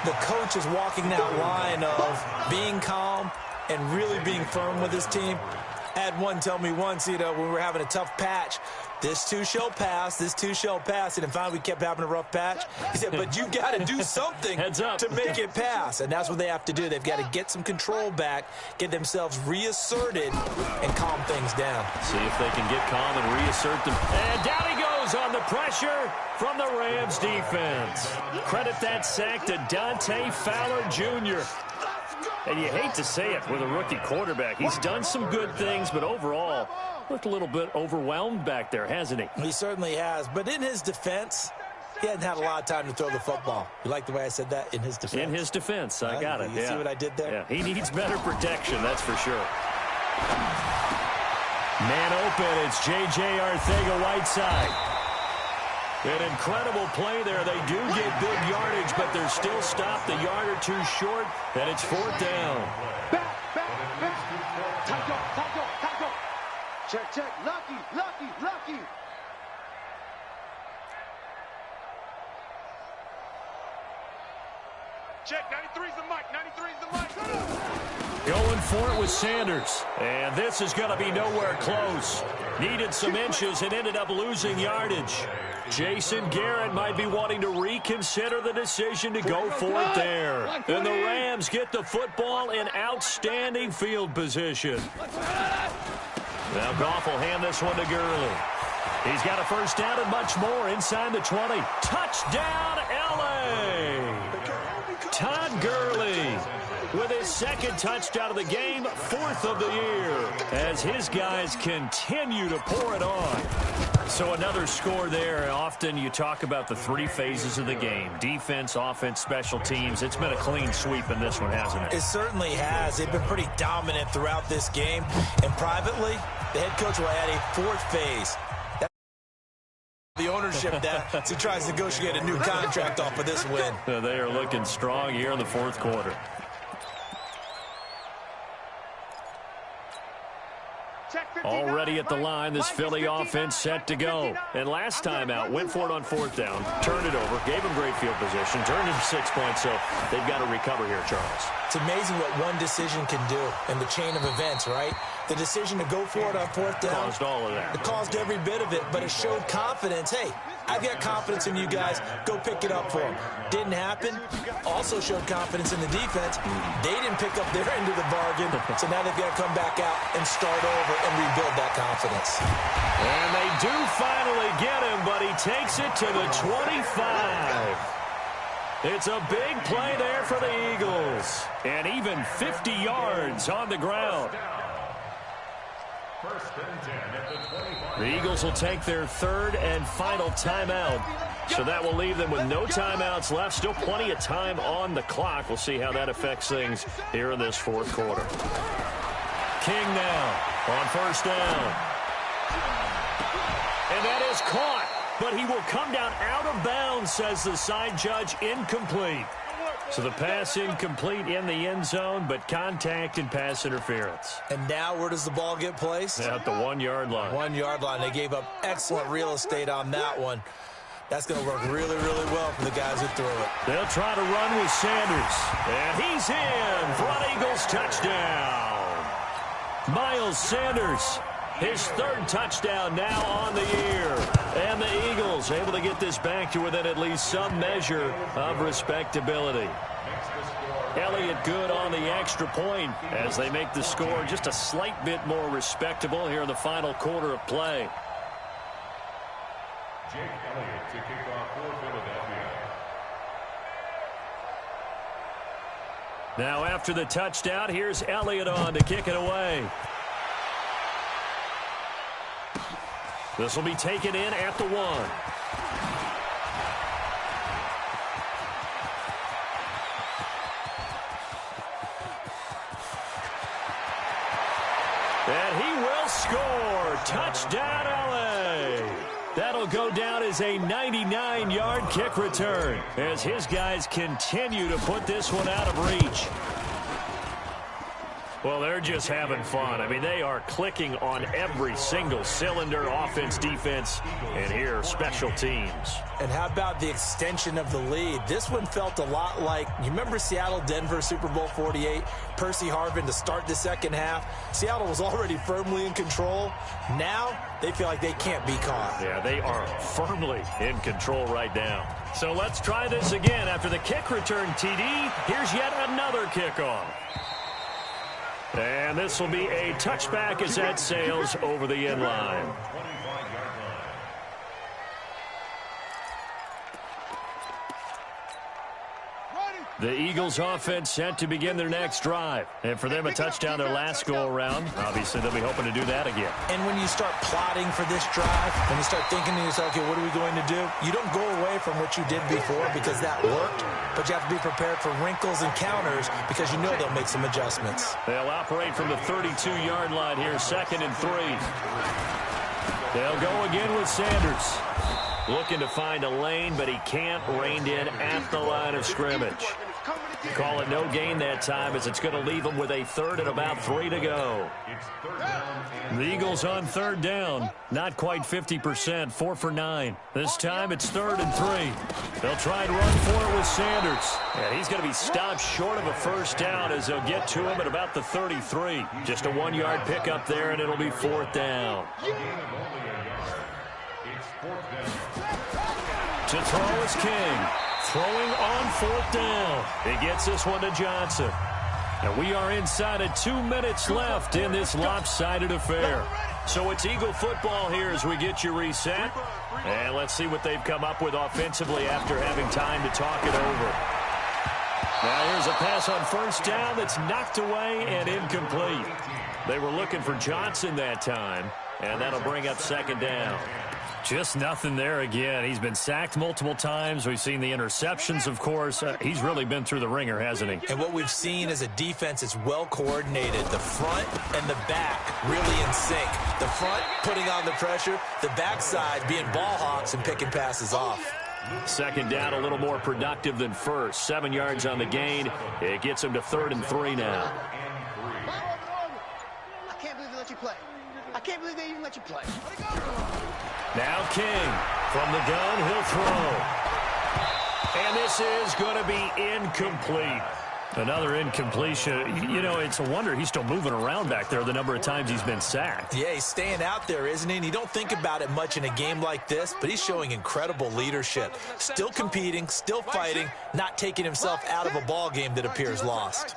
the coach is walking that line of being calm and really being firm with his team. I had one tell me once, when we were having a tough patch, this too shall pass, this too shall pass. And finally we kept having a rough patch. He said, but you got to do something to make it pass. And that's what they have to do. They've got to get some control back, get themselves reasserted, and calm things down. See if they can get calm and reassert them. And down he goes on the pressure from the Rams defense. Credit that sack to Dante Fowler Jr. And you hate to say it with a rookie quarterback. He's done some good things, but overall, looked a little bit overwhelmed back there, hasn't he? He certainly has. But in his defense, he hasn't had a lot of time to throw the football. You like the way I said that? In his defense. In his defense. I got it. You see what I did there? Yeah, he needs better protection, that's for sure. Man open. It's J.J. Arcega-Whiteside. An incredible play there. They do get big yardage, but they're still stopped a yard or two short, and it's 4th down. Back. Tackle. Check. Lucky. Check, 93's the mic. Going for it with Sanders. And this is going to be nowhere close. Needed some inches and ended up losing yardage. Jason Garrett might be wanting to reconsider the decision to go for it there. And the Rams get the football in outstanding field position. Now Goff will hand this one to Gurley. He's got a first down and much more inside the 20. Touchdown, L.A. Todd Gurley with his second touchdown of the game, fourth of the year, as his guys continue to pour it on. So another score there. Often you talk about the three phases of the game: defense, offense, special teams. It's been a clean sweep in this one, hasn't it? It certainly has. They've been pretty dominant throughout this game. And privately, the head coach will add a fourth phase. The ownership that as he tries to negotiate a new contract off of this win. They are looking strong here in the fourth quarter. Already at the line, this Philly offense set to go. And last time out, went for it on fourth down, turned it over, gave them great field position, turned into 6 points, so they've got to recover here, Charles. It's amazing what one decision can do in the chain of events, right? The decision to go for it on fourth down. Caused all of that. It caused every bit of it, but it showed confidence. Hey, I've got confidence in you guys. Go pick it up for them. Didn't happen. Also showed confidence in the defense. They didn't pick up their end of the bargain, so now they've got to come back out and start over and rebuild that confidence. And they do finally get him, but he takes it to the 25. It's a big play there for the Eagles. And even 50 yards on the ground. The Eagles will take their third and final timeout. So that will leave them with no timeouts left. Still plenty of time on the clock. We'll see how that affects things here in this fourth quarter. King now on first down. And that is caught. But he will come down out of bounds, says the side judge. Incomplete. So the pass incomplete in the end zone, but contact and pass interference. And now where does the ball get placed? At the 1 yard line. 1 yard line. They gave up excellent real estate on that one. That's going to work really, really well for the guys who threw it. They'll try to run with Sanders. And he's in for an Eagles touchdown. Miles Sanders, his third touchdown now on the year. And the Eagles able to get this back to within at least some measure of respectability. Elliott good on the extra point as they make the score just a slight bit more respectable here in the final quarter of play. Jake Elliott to kick off for Philadelphia. Now after the touchdown, here's Elliott on to kick it away. This will be taken in at the 1. And he will score. Touchdown, LA. That'll go down as a 99-yard kick return as his guys continue to put this one out of reach. Well, they're just having fun. I mean, they are clicking on every single cylinder, offense, defense, and here, special teams. And how about the extension of the lead? This one felt a lot like, you remember Seattle-Denver Super Bowl 48? Percy Harvin to start the second half. Seattle was already firmly in control. Now, they feel like they can't be caught. Yeah, they are firmly in control right now. So let's try this again. After the kick return TD, here's yet another kickoff. And this will be a touchback as that sails over the end line. The Eagles offense set to begin their next drive. And for them, a touchdown their last go-around. Obviously, they'll be hoping to do that again. And when you start plotting for this drive, when you start thinking to yourself, okay, what are we going to do? You don't go away from what you did before because that worked. But you have to be prepared for wrinkles and counters because you know they'll make some adjustments. They'll operate from the 32-yard line here, 2nd and 3. They'll go again with Sanders. Looking to find a lane, but he can't. Reined in at the line of scrimmage. Call it no gain that time as it's going to leave them with a third and about 3 to go. The Eagles on third down. Not quite 50%, 4 for 9. This time it's 3rd and 3. They'll try and run for it with Sanders. And he's going to be stopped short of a first down as they'll get to him at about the 33. Just a 1-yard pickup there, and it'll be 4th down. To throw is King. Throwing on 4th down. He gets this one to Johnson. And we are inside of 2 minutes left in this lopsided affair. So it's Eagle football here as we get you reset. And let's see what they've come up with offensively after having time to talk it over. Now here's a pass on first down that's knocked away and incomplete. They were looking for Johnson that time, and that'll bring up 2nd down. Just nothing there again. He's been sacked multiple times. We've seen the interceptions, of course. He's really been through the ringer, hasn't he? And what we've seen is a defense that's well coordinated. The front and the back really in sync. The front putting on the pressure, the backside being ball hawks and picking passes off. 2nd down, a little more productive than first. 7 yards on the gain. It gets him to 3rd and 3 now. I can't believe they let you play. I can't believe they even let you play. Now King from the gun, he'll throw. And this is going to be incomplete. Another incompletion. You know, it's a wonder he's still moving around back there the number of times he's been sacked. Yeah, he's staying out there, isn't he? And you don't think about it much in a game like this, but he's showing incredible leadership. Still competing, still fighting, not taking himself out of a ball game that appears lost.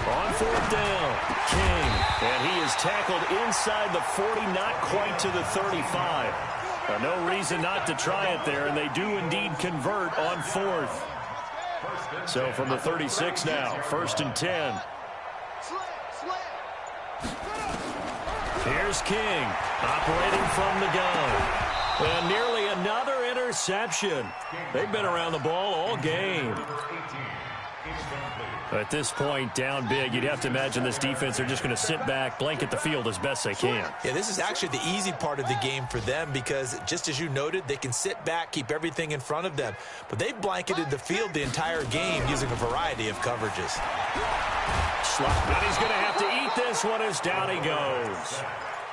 On 4th down, King. And he is tackled inside the 40, not quite to the 35. No reason not to try it there, and they do indeed convert on 4th. So from the 36 now, 1st and 10. Here's King, operating from the gun. And nearly another interception. They've been around the ball all game. At this point, down big, you'd have to imagine this defense, they're just going to sit back, blanket the field as best they can. Yeah, this is actually the easy part of the game for them because, just as you noted, they can sit back, keep everything in front of them. But they've blanketed the field the entire game using a variety of coverages. And he's going to have to eat this one as down he goes.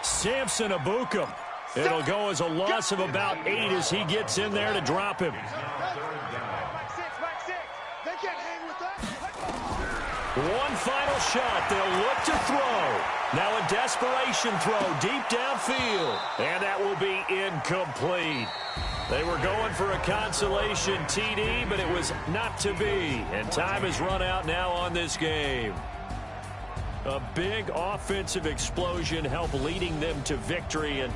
Samson Abukum. It'll go as a loss of about 8 as he gets in there to drop him. One final shot. They'll look to throw. Now a desperation throw deep downfield. And that will be incomplete. They were going for a consolation TD, but it was not to be. And time has run out now on this game. A big offensive explosion helped leading them to victory. And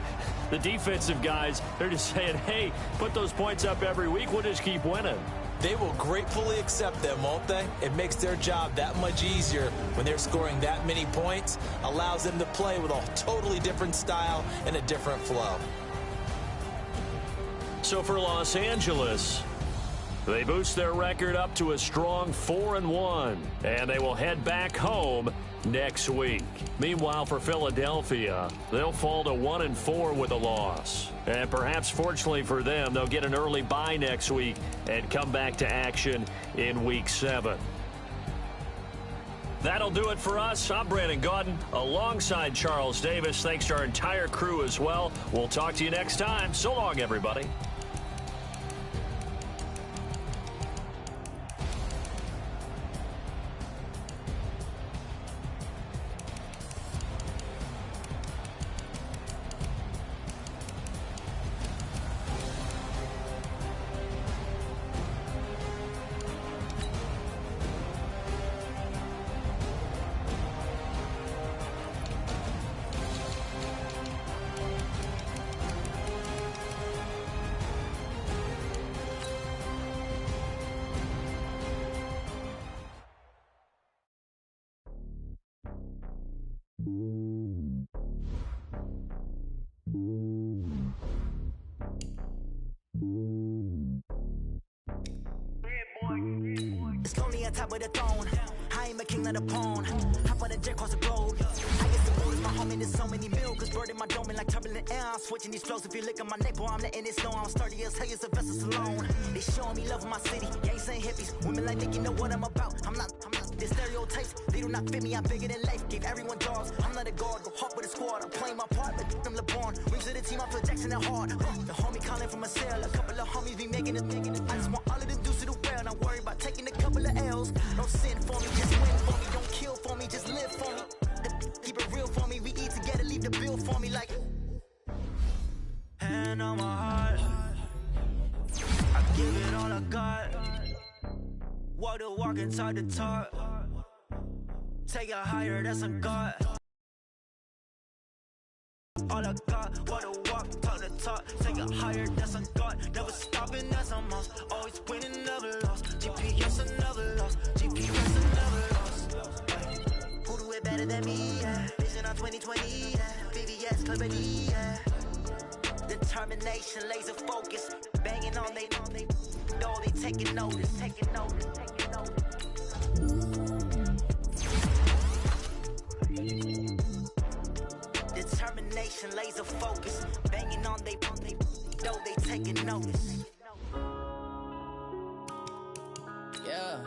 the defensive guys, they're just saying, hey, put those points up every week. We'll just keep winning. They will gratefully accept them, won't they? It makes their job that much easier when they're scoring that many points. Allows them to play with a totally different style and a different flow. So for Los Angeles, they boost their record up to a strong 4-1, and they will head back home next week. Meanwhile, for Philadelphia, they'll fall to 1-4 with a loss. And perhaps fortunately for them, they'll get an early bye next week and come back to action in Week 7. That'll do it for us. I'm Brandon Gaudin alongside Charles Davis. Thanks to our entire crew as well. We'll talk to you next time. So long, everybody. It's lonely on top of the throne. I ain't a king of the pawn. Hop on the a jet across the globe. I get some orders, my homie, there's so many mil. Cause bird in my dome and like turbulent air. I'm switching these flows. If you look at my neck, boy, I'm letting it snow. I'm sturdy as hell, a vessel alone. They showing me love in my city. Gangs ain't hippies. Women like think you know what I'm about. I'm not. The stereotypes, they do not fit me. I'm bigger than life. Gave everyone dogs. I'm not a guard. Go hard with a squad. I'm playing my part like them LeBron. Rings to the team, I feel Jackson and hard. The homie calling from a cell. A couple of homies be making it. I just want all of them dudes to do well. Not worry about taking a couple of L's. Don't sin for me, just win for me. Don't kill for me, just live for me. Keep it real for me. We eat together, leave the bill for me like. Hand on my heart, I give it all I got. Walk the walk and talk the talk. Take it higher, that's a God. All I got, walk the walk, talk the talk. Take it higher, that's a God. Never stopping, that's a must. Always winning, never lost. GPS, I never lost. GPS, I never lost. Who do it better than me? Yeah. Vision on 2020, yeah. VVS, Clarity, yeah. Determination, laser focus. Banging on they door, they taking notice. Determination, laser focus. Banging on they door, they taking notice. Yeah.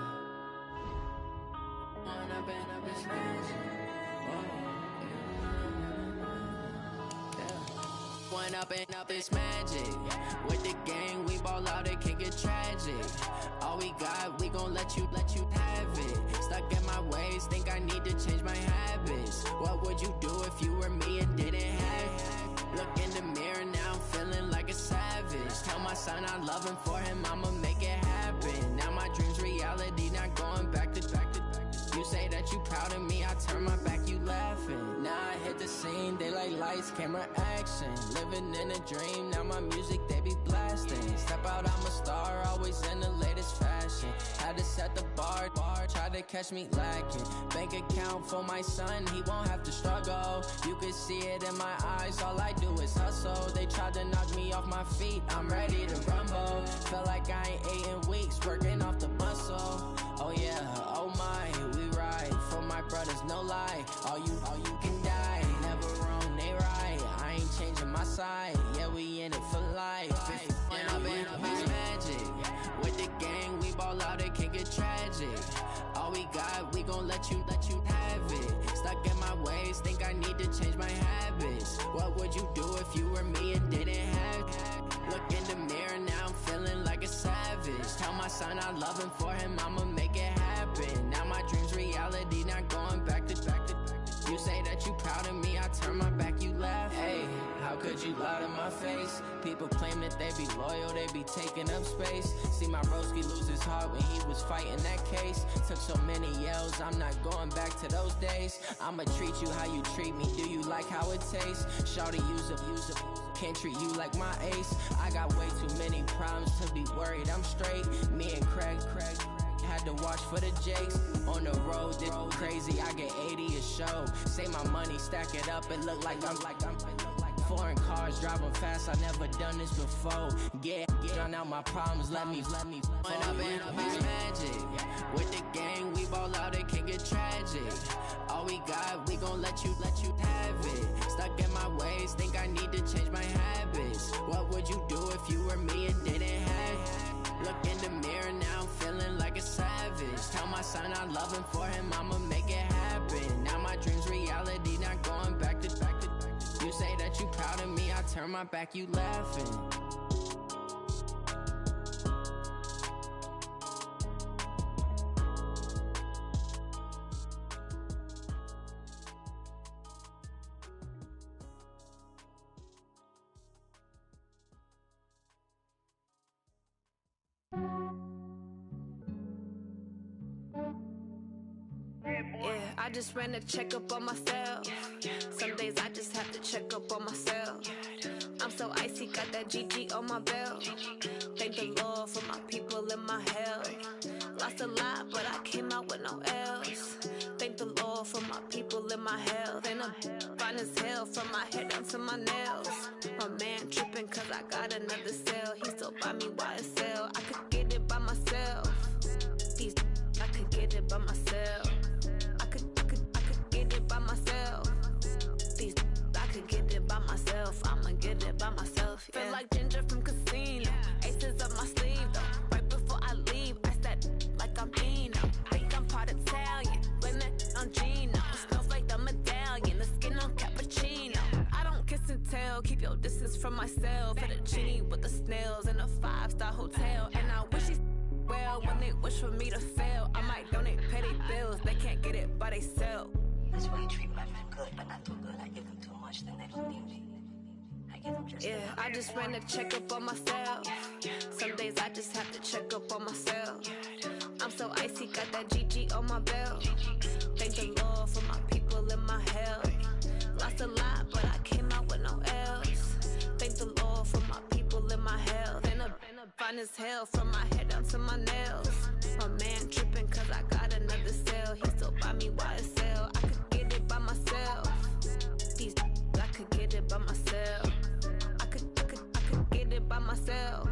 One up and up is magic. With the gang, we ball out, it can get tragic. All we got, we gon' let you have it. Stuck in my ways, think I need to change my habits. What would you do if you were me and didn't have it? Look in the mirror, now I'm feeling like a savage. Tell my son I love him, for him I'ma make it happen. Now my dream's reality, not going back to. You say that you proud of me, I turn my back, you laughing. Now I hit the scene, they like lights, camera, action. Living in a dream, now my music, they be blasting. Step out, I'm a star, always in the latest fashion. Had to set the bar, try to catch me lacking. Bank account for my son, he won't have to struggle. You can see it in my eyes, all I do is hustle. They tried to knock me off my feet, I'm ready to rumble. Felt like I ain't ate in weeks, working off the muscle. Oh yeah, oh my, we ride for my brothers, no lie. All you can die, never wrong, they right. I ain't changing my side, yeah, we in it for life. When I've been up is magic. With the gang, we ball out, it can get tragic. All we got, we gon' let you have it. Stuck in my ways, think I need to change my habits. What would you do if you were me and didn't have it? Look in the mirror, now I'm feeling like a savage. Tell my son I love him, for him I'ma make it happen. Now my dream's reality, not going back to. You say that you proud of me, I turn my back, you laugh. Hey, how could you lie to my face? People claim that they be loyal, they be taking up space. See my broski lose his heart when he was fighting that case. Took so many yells, I'm not going back to those days. I'ma treat you how you treat me, do you like how it tastes? Shawty, use up, can't treat you like my ace. I got way too many problems to be worried, I'm straight. Me and Craig had to watch for the Jakes. On the road, this crazy, I get 80 a show. Say my money, stack it up, it look like I'm foreign cars, driving fast, I never done this before. Drown out my problems, let me When I've been up is magic. With the gang, we ball out, it can get tragic. All we got, we gon' let you have it. Stuck in my ways, think I need to change my habits. What would you do if you were me and didn't have it? Look in the mirror, now I'm feeling like a savage. Tell my son I love him, for him I'ma make it happen. Now my dream's reality, not going back to. You say that you proud of me, I turn my back, you laughing. Yeah, I just ran a checkup on myself. Some days I just have to check up on myself. I'm so icy, got that GG on my belt. Thank the Lord for my people and my health. Lost a lot, but I came out with no L's. Thank the Lord for my people and my health. And I'm fine as hell from my head down to my nails. My man tripping cause I got another cell. He still buy me YSL. I could get it by myself. I could get it by myself. I could get is from myself. For the genie with the snails in a 5-star hotel. And I wish he's well when they wish for me to fail. I might donate petty bills, they can't get it by themselves. That's why you treat my friend good, but not too good. I give them too much, then they don't need me. I give them just yeah, I just ran a checkup on myself. Some days I just have to check up on myself. I'm so icy, got that GG on my belt. Thank the Lord for my people in my health. Lost a lot, but I came out with no else. Thank the Lord for my people in my health. And a fine as hell from my head down to my nails. My man tripping cause I got another cell. He still buy me YSL. I could get it by myself. These I could get it by myself. I could get it by myself.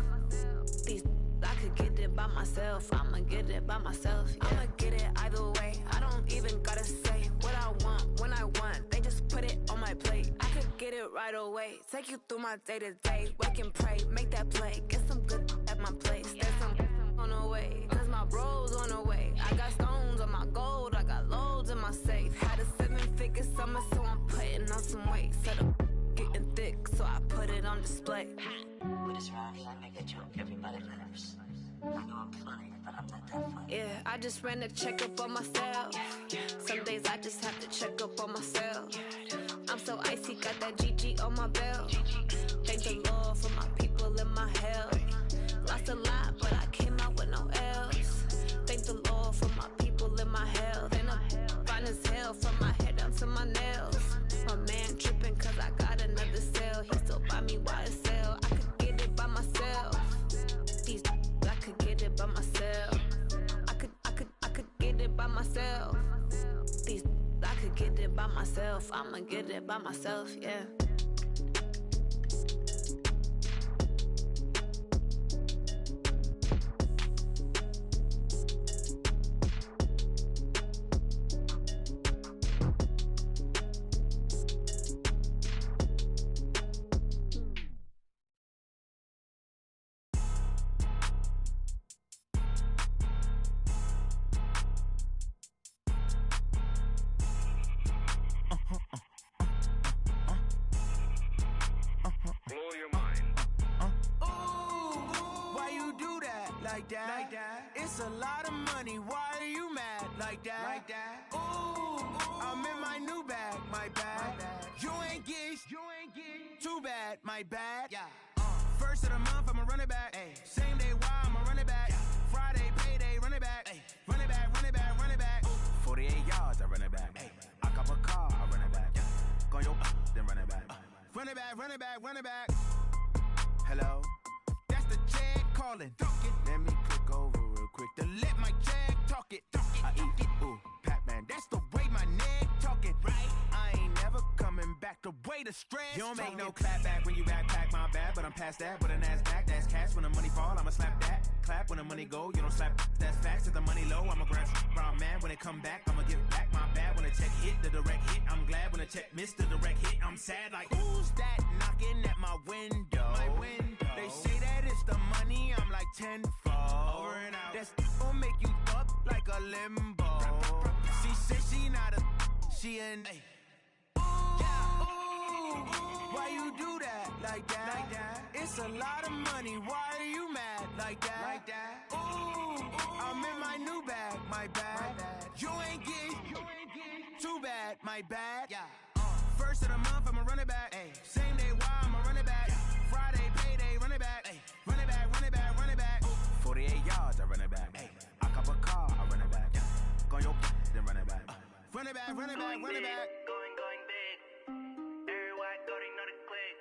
These I could get it by myself. I'ma get it by myself. Yeah. I'ma get it either way. I don't even gotta say what I want when I want. They just put it on my plate. I could get it right away. Take you through my day to day. Wake and pray, make that play. Get some good at my place. There's some on the way. Cause my bro's on the way. I got stones on my gold. I got loads in my safe. Had a 7-figure summer, so I'm putting on some weight. Set up getting thick, so I put it on display. With this round, I make a joke, everybody laughs. I know I'm funny, but I'm not that funny. Yeah, I just ran a checkup on myself. Some days I just have to check up on myself. I'm so icy, got that GG on my belt. Thank the Lord for my people in my health. Lost a lot, but I came out with no else. Thank the Lord for my people in my health. And I'm fine as hell from my head down to my nails. My man tripping cause I got another cell. He still buy me YSL. I could get it by myself. These I could get it by myself. I could get it by myself. These I could get it by myself. I'ma get it by myself, yeah. Like that. It's a lot of money. Why are you mad like that? Ooh, I'm in my new bag, my bad. You ain't get too bad, my bad. Yeah. First of the month, I'ma run it back. Ay. Same day, why I'ma run it back. Yeah. Friday, payday, run it back. Ay. Run it back, run it back, run it back. 48 yards, I run it back. Ay. I cop a car, I run it back. Yeah. Go your then run it back. Run it back, run it back, run it back. Hello? That's the Jag calling. Let me click over real quick to let my Jag talk it. I eat it, ooh, Pac-Man. That's the way my neck talking. Right? I ain't never coming back. The way the stress. You don't make no clap back when you backpack, my bad. But I'm past that with a NASDAQ. That's cash. When the money fall, I'ma slap that. Clap when the money go. You don't slap. That's facts. If the money low, I'ma grab brown man. When it come back, I'ma give back my bad. When the check hit, the direct hit. I'm glad when the check missed the direct hit. I'm sad like who's that knocking at my window? My window. They say that it's the money. I'm like tenfold. Over and out. That's gon' make you up like a limbo. She said she not a. She an. Why you do that like that? It's a lot of money. Why are you mad like that? Ooh, I'm in my new bag, my bad. You ain't get too bad, my bad. Yeah. First of the month, I'ma run it back. Ay. Same day, why I'ma run it back. Friday, payday, run it back. Ay. Run it back, run it back, run it back. 48 yards, I run it back. Ay. I cop a car, I run it back. Yeah. Go your then run it back. Run it back, run it back, run it back. Going big. Everywhere I go, they know the click.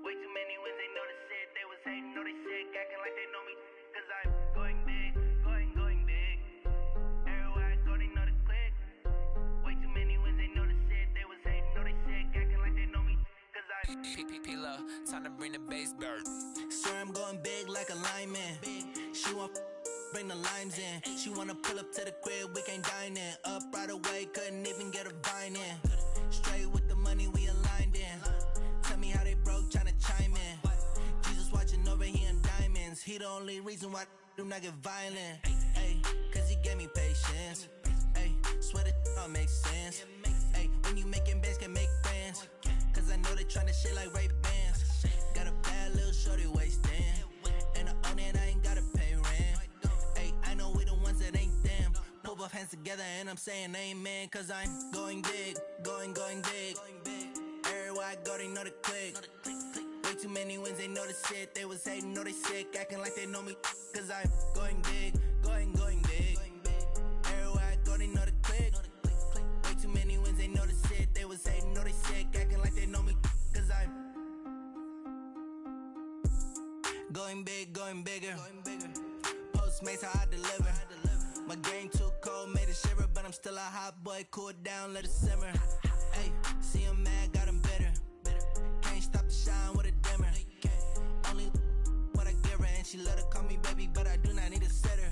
Way too many wins, they know the shit. They was hating, know they sick, acting like they know me. Cause I'm going big, going big. Everywhere I go, they know the click. Way too many wins, they know the shit. They was hating, know they sick, acting like they know me. Cause I'm P-P-P-Lo, time to bring the bass bird. Swear I'm going big like a lineman. She want bring the limes in. She wanna pull up to the crib, we can't dine in. Up right away, couldn't even get a vine in. Straight with the money, we aligned in. Tell me how they broke, tryna chime in. Jesus watching over here in diamonds. He the only reason why do not get violent. Ay, cause he gave me patience. Ay, swear that all makes sense. Ay, when you making bands can make friends. Cause I know they tryna shit like Ray-Bans. shorty wasting. And I own it, I ain't gotta pay rent. Hey, I know we the ones that ain't them. Pull both hands together and I'm saying amen. Cause I'm going big, going big. Everywhere I go, they know the click. Way too many wins, they know the shit. They was hating, know they sick, acting like they know me. Cause I'm going big, going big. Everywhere I go, they know the click. Way too many wins, they know the shit. They was hating, know they sick, acting like they know me. Cause I'm going big, going bigger. Postmates, how I deliver. My game too cold, made it shiver. But I'm still a hot boy, cool it down, let it simmer. Hey, see him mad, got him bitter. Can't stop the shine with a dimmer. Only what I give her, and she let her call me baby, but I do not need a sitter.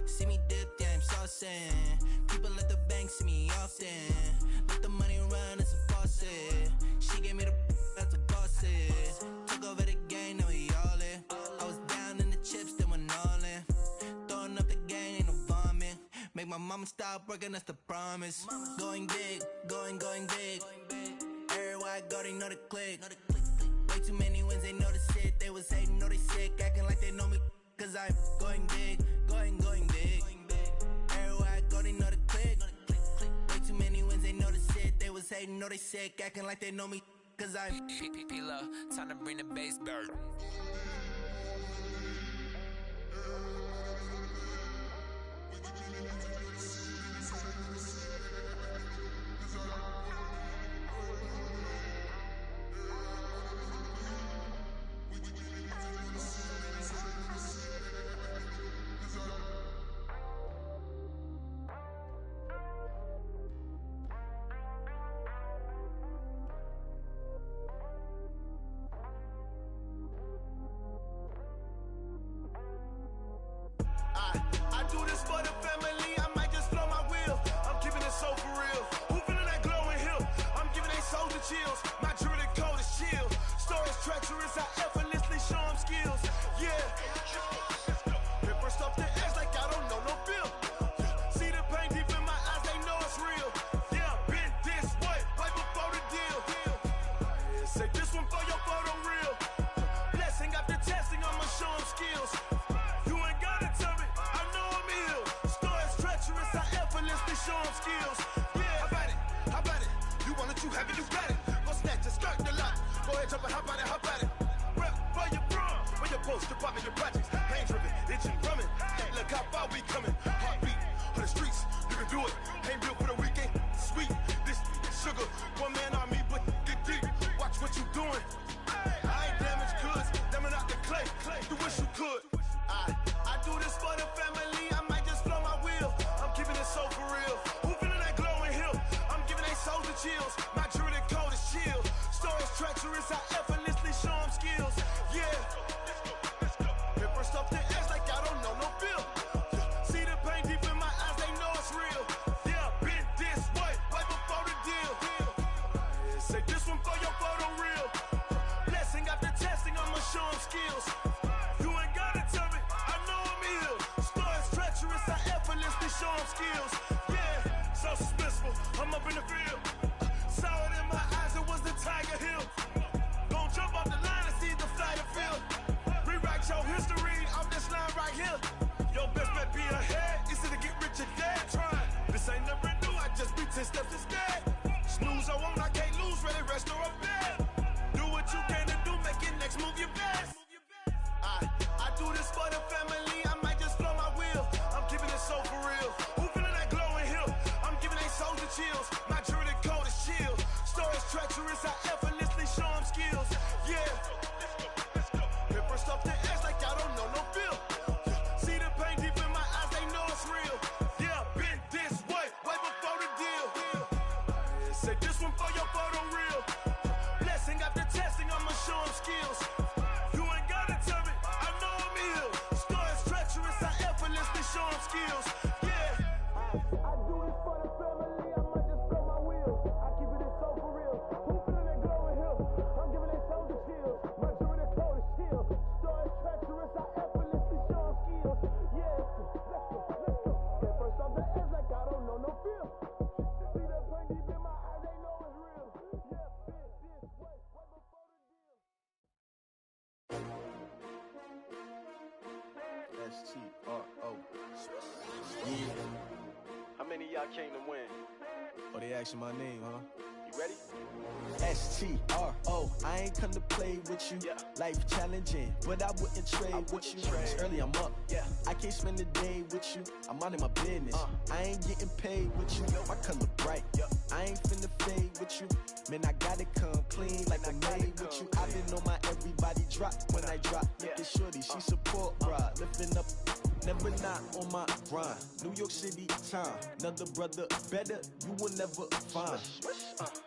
See me dip, yeah, I'm saucing. People at the bank see me often. Let the money run, it's a faucet. She gave me the that's a boss is. Took over the game, now we all in. I was down in the chips, then went all in. Throwing up the game, ain't no vomit. Make my mama stop working, that's the promise. Going big, going big. Everywhere I go, they know the click. Way too many wins, they know the shit. They was hating, know they sick, acting like they know me. Cause I'm going big, going big. Everywhere I go, they know the click. Way too many wins, they know the shit. They was hating, know they sick, acting like they know me. Cause I'm P-P-P-Lo, time to bring the bass bird. I do this for the family, I might just blow my wheel. I'm keeping it so for real. Who feeling that glowing hill? I'm giving they soldier chills. My jewelry code is chill. Stories treacherous, I effortlessly show them skills. Yeah. Paper stuff the edge like I don't know no bill. See the pain deep in my eyes, they know it's real. Yeah, been this way, right before the deal. Say this one for your photo real. Blessing after testing, I'ma show them skills. Show them skills. Yeah, how about it? You want it, you have it, you got it. Go snatch a skirt the lot. Go ahead, jump and hop on it. Rep for your brum. Where your post, department, your projects. Pain driven, itching, drumming. Hey, look how far we coming. Heartbeat on the streets, you can do it. Ain't built for the weekend. Sweet, this sugar. One man army, but get deep. Watch what you doing. I ain't damaged goods, damn out the clay. You wish you could. I do this for the family. I might just blow my wheel. I'm keeping it so for real. Who feeling that glowing hill? I'm giving they soldier chills. My jewelry code is chill. Stories treacherous, I effortlessly show them skills. Yeah. Paper stuff the edge like I don't know no bill. See the pain deep in my eyes, they know it's real. Yeah, been this way, right before the deal. Say this one for your photo real. Blessing after testing, I'ma show them skills. You ain't gotta tell me, I know I'm ill. Stories treacherous, I effortlessly show them skills. Yeah, so suspenseful, I'm up in the field. Saw it in my eyes, it was the Tiger Hill. Gon' S-T-R-O. Yeah. How many of y'all came to win? Oh, they asking my name, huh? You ready? S-T-R-O. I ain't come to play with you. Yeah. Life challenging, but I wouldn't trade with you. It's early, I'm up. Yeah. I can't spend the day with you. I'm minding my business. I ain't getting paid with you. My color bright. I ain't finna fade with you. Man, I gotta come clean like I'm made with you. I've been on my everybody drop when I drop. Look at shorty, she support ride. Lifting up, never not on my grind. New York City time, another brother better, you will never find.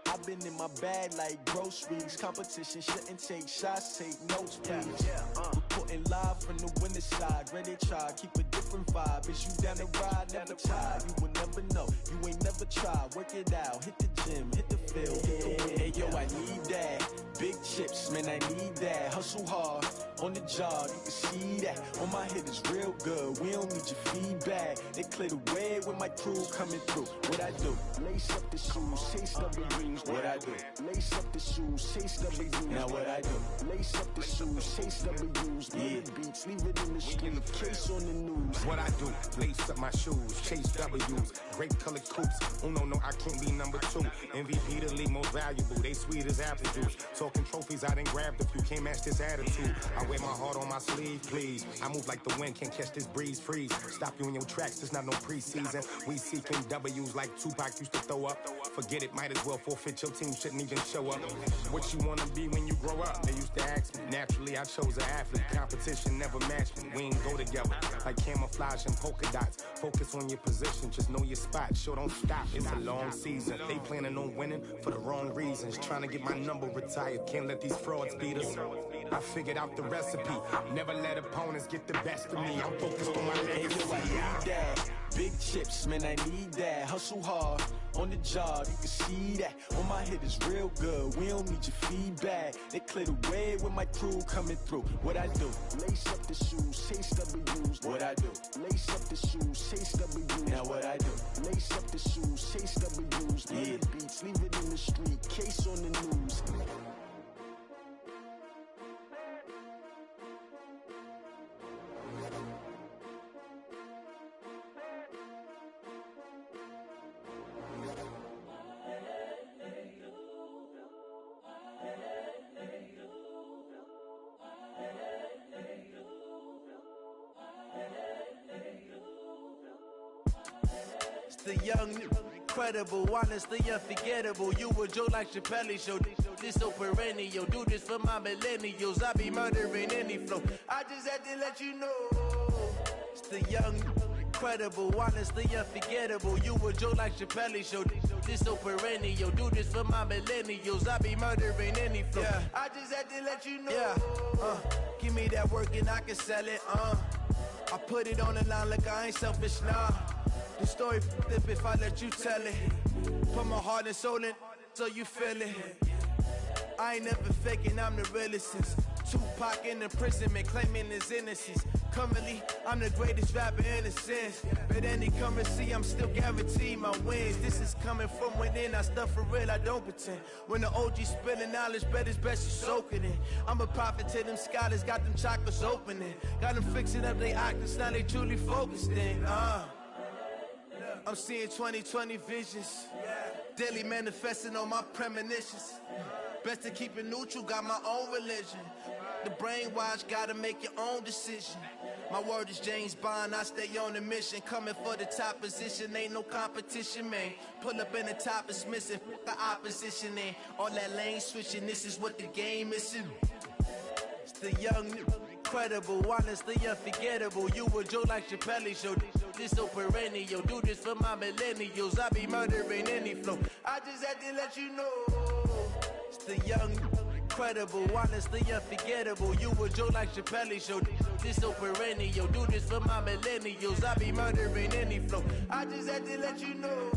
I've been in my bag like groceries. Competition shouldn't take shots, take notes, please. Reporting live from the winner's side. Ready to try, keep a different vibe. Is you down the ride, never tired. You will never know, you ain't never tried. Work it out, hit the gym, hit the field, hit the win. Hey yo, I need that. Big chips, man, I need that. Hustle hard, on the job, you can see that. On my hit is real good, we don't need your feedback. They clear the way with my crew coming through. What I do? Lace up the shoes, chase W's. What I do? Lace up the shoes, chase W's. Now what I do? Lace up the shoes, chase W's. Yeah. Beats, leave it in the street, case on the news. What I do? Lace up my shoes, chase W's. Great colored coops. Oh no, I can't be number 2. MVP the league most valuable. They sweet as apple juice. Talking trophies, I done grabbed a few. Can't match this attitude. I wear my heart on my sleeve, please. I move like the wind, can't catch this breeze. Freeze. Stop you in your tracks, there's not no preseason. We seeking W's like Tupac used to throw up. Forget it, might as well forfeit. Your team shouldn't even show up. What you wanna be when you grow up? They used to ask me. Naturally, I chose an athlete. Competition never matched me. We ain't go together like camouflage and polka dots. Focus on your position, just know your spot. Sure, don't stop. It's a long season. They planning on winning for the wrong reasons. Trying to get my number retired. Can't let these frauds beat us. I figured out the recipe. Never let opponents get the best of me. I'm focused on my legacy. I need that. Big chips, man, I need that. Hustle hard, on the job, you can see that. On my hit is real good, we don't need your feedback. They clear the way with my crew coming through. What I do? Lace up the shoes, chase W's. What I do? Lace up the shoes, chase W's. Now what I do? Lace up the shoes, chase W's. Yeah. Beats, leave it in the street, case on the news. The young, incredible, honestly unforgettable. You a Joe like Chappelle show. This so perennial. Do this for my millennials. I be murdering any flow. I just had to let you know. It's the young, incredible, honestly unforgettable. You a Joe like Chappelle show. This so perennial. Do this for my millennials. I be murdering any flow. Yeah. I just had to let you know. Yeah. Give me that work and I can sell it. I put it on the line like I ain't selfish, nah. The story flip if I let you tell it. Put my heart and soul in so you feel it. I ain't never faking, I'm the realest since Tupac in imprisonment, claiming his innocence. Currently, I'm the greatest rapper in a sense. But any currency, I'm still guaranteed my wins. This is coming from within, I stuff for real, I don't pretend. When the OG spilling knowledge, bet it's best you soak it in. I'm a prophet to them scholars, got them chakras opening. Got them fixing up they octaves, now they truly focused in. I'm seeing 2020 visions. Daily manifesting on my premonitions. Best to keep it neutral, got my own religion. The brainwash, gotta make your own decision. My word is James Bond, I stay on a mission. Coming for the top position, ain't no competition, man. Pull up in the top, it's missing, the opposition in. All that lane switching, this is what the game is in. It's the young, incredible, honestly unforgettable. You a Joe like Chappelle show. This so perennial. Do this for my millennials. I be murdering any flow. I just had to let you know. It's the young, incredible, honestly unforgettable. You a Joe like Chappelle show. This so perennial. Do this for my millennials. I be murdering any flow. I just had to let you know.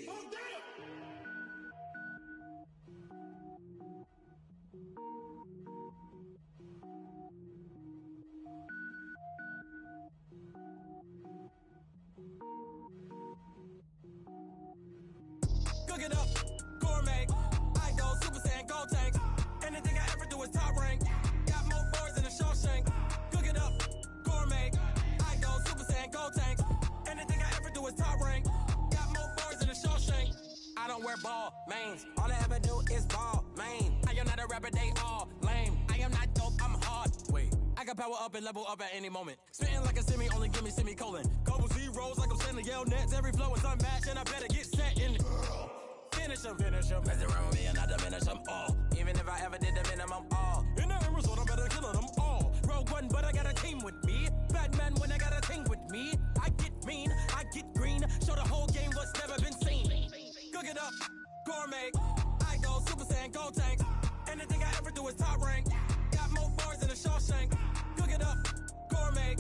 Oh, damn! wear ball mains. All I ever do is ball lane. I am not a rapper, they all lame. I am not dope, I'm hard. Wait, I can power up and level up at any moment. Spitting like a semi, only give me semicolon. Couple zeros like I'm sending yell nets. Every flow is unmatched, and I better get set in. Finish them. Mess around with me and I diminish them all. Even if I ever did the minimum, all. In the end result, I'm better killing them all. Rogue One, but I got a team with me. Batman when I got a team with me. I get mean, I get green. Show the whole game what's never been seen. Cook it up, gourmet. I go Super Saiyan, gold tanks. Anything I ever do is top rank. Got more bars than a Shawshank. Cook it up, gourmet.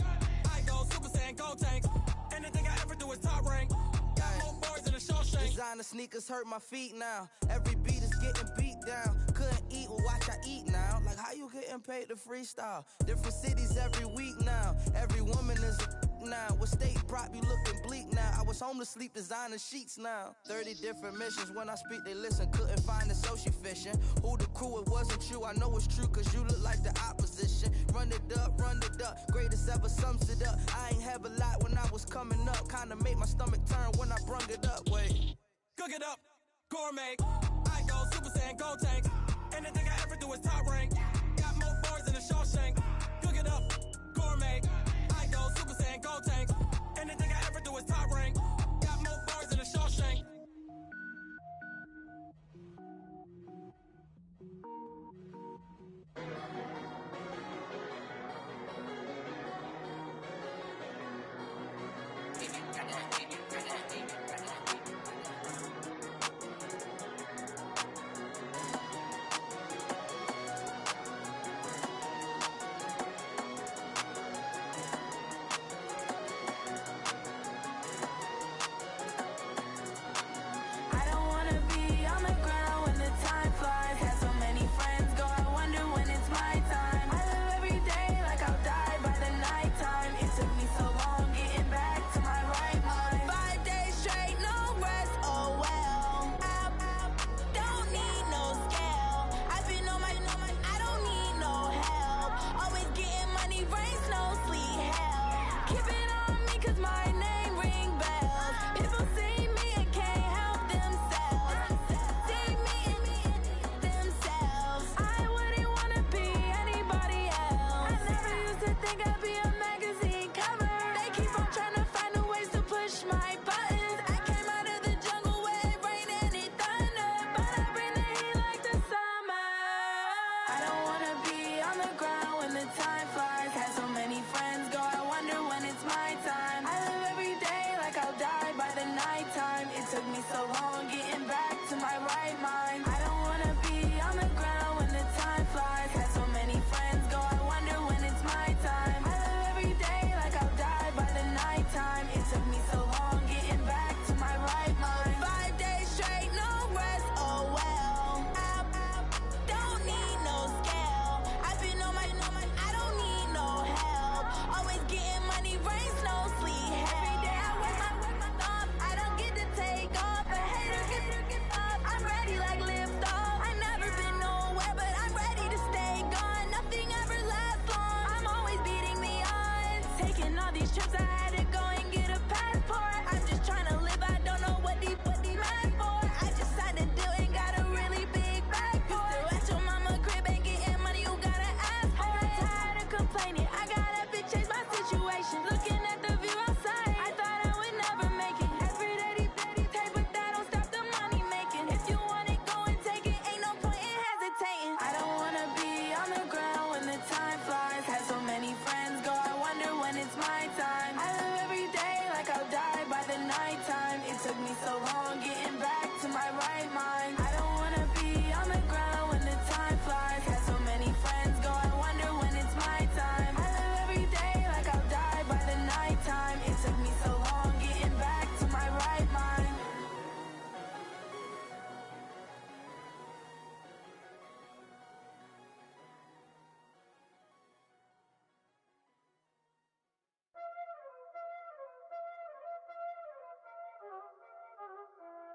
I go Super Saiyan, gold tanks. Anything I ever do is top rank. Got more bars than a Shawshank. Designer sneakers hurt my feet now. Every beat is getting beat down. Couldn't eat, well watch I eat now. Like how you getting paid to freestyle? Different cities every week now. Every woman is a now. What state prop you looking bleak now? I was home to sleep designing sheets now. 30 different missions. When I speak they listen. Couldn't find the social fishing. Who the crew, it wasn't you. I know it's true cause you look like the opposition. Run it up. Greatest ever sums it up. I ain't have a lot when I was coming up. Kinda made my stomach turn when I brung it up. Wait. Cook it up, gourmet. I go Super Saiyan, gold tanks. Anything I ever do is top rank. Got more bars than a Shawshank. Cook it up, gourmet. I go Super Saiyan, gold tanks. Anything I ever do is top rank. Got more bars than a Shawshank.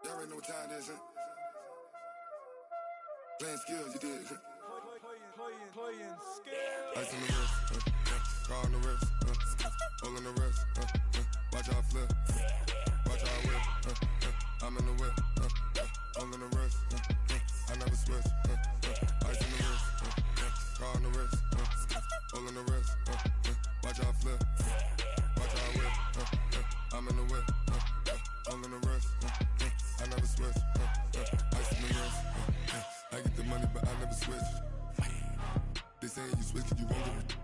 Y'all already know what time it is, huh? Playing skills, you did, huh? Playing skills. Ice on the wrist, yeah. Car on the wrist, hole in the wrist, watch out flip, watch out whip, I'm in the whip, all in the wrist. I never switch. Ice in the wrist. Car on the wrist. All in the wrist. Watch how I flip. Watch how I whip. I'm in the whip. All in the wrist. I never switch. Ice in the wrist. I get the money, but I never switch. They saying you switch, you won't get it.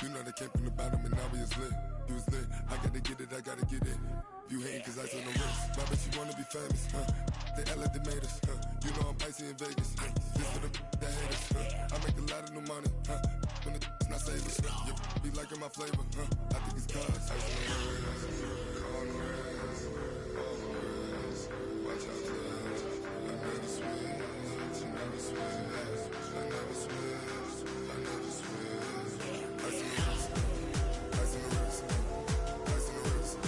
You know they came from the bottom and now we is lit. You was lit. I gotta get it, I gotta get it. You hating cause ice on the wrist. My bitch, you wanna be famous, They act like they made us, You know I'm icy in Vegas, This for the that hate us, I make a lot of new money, When it's not savers, You be liking my flavor, I think it's cause ice on the wrist, on the wrist, on the wrist. Watch out, touch. I never switch, I never switch, I never switch, I never switch. Ice on the wrist, ice on the wrist, ice on the wrist.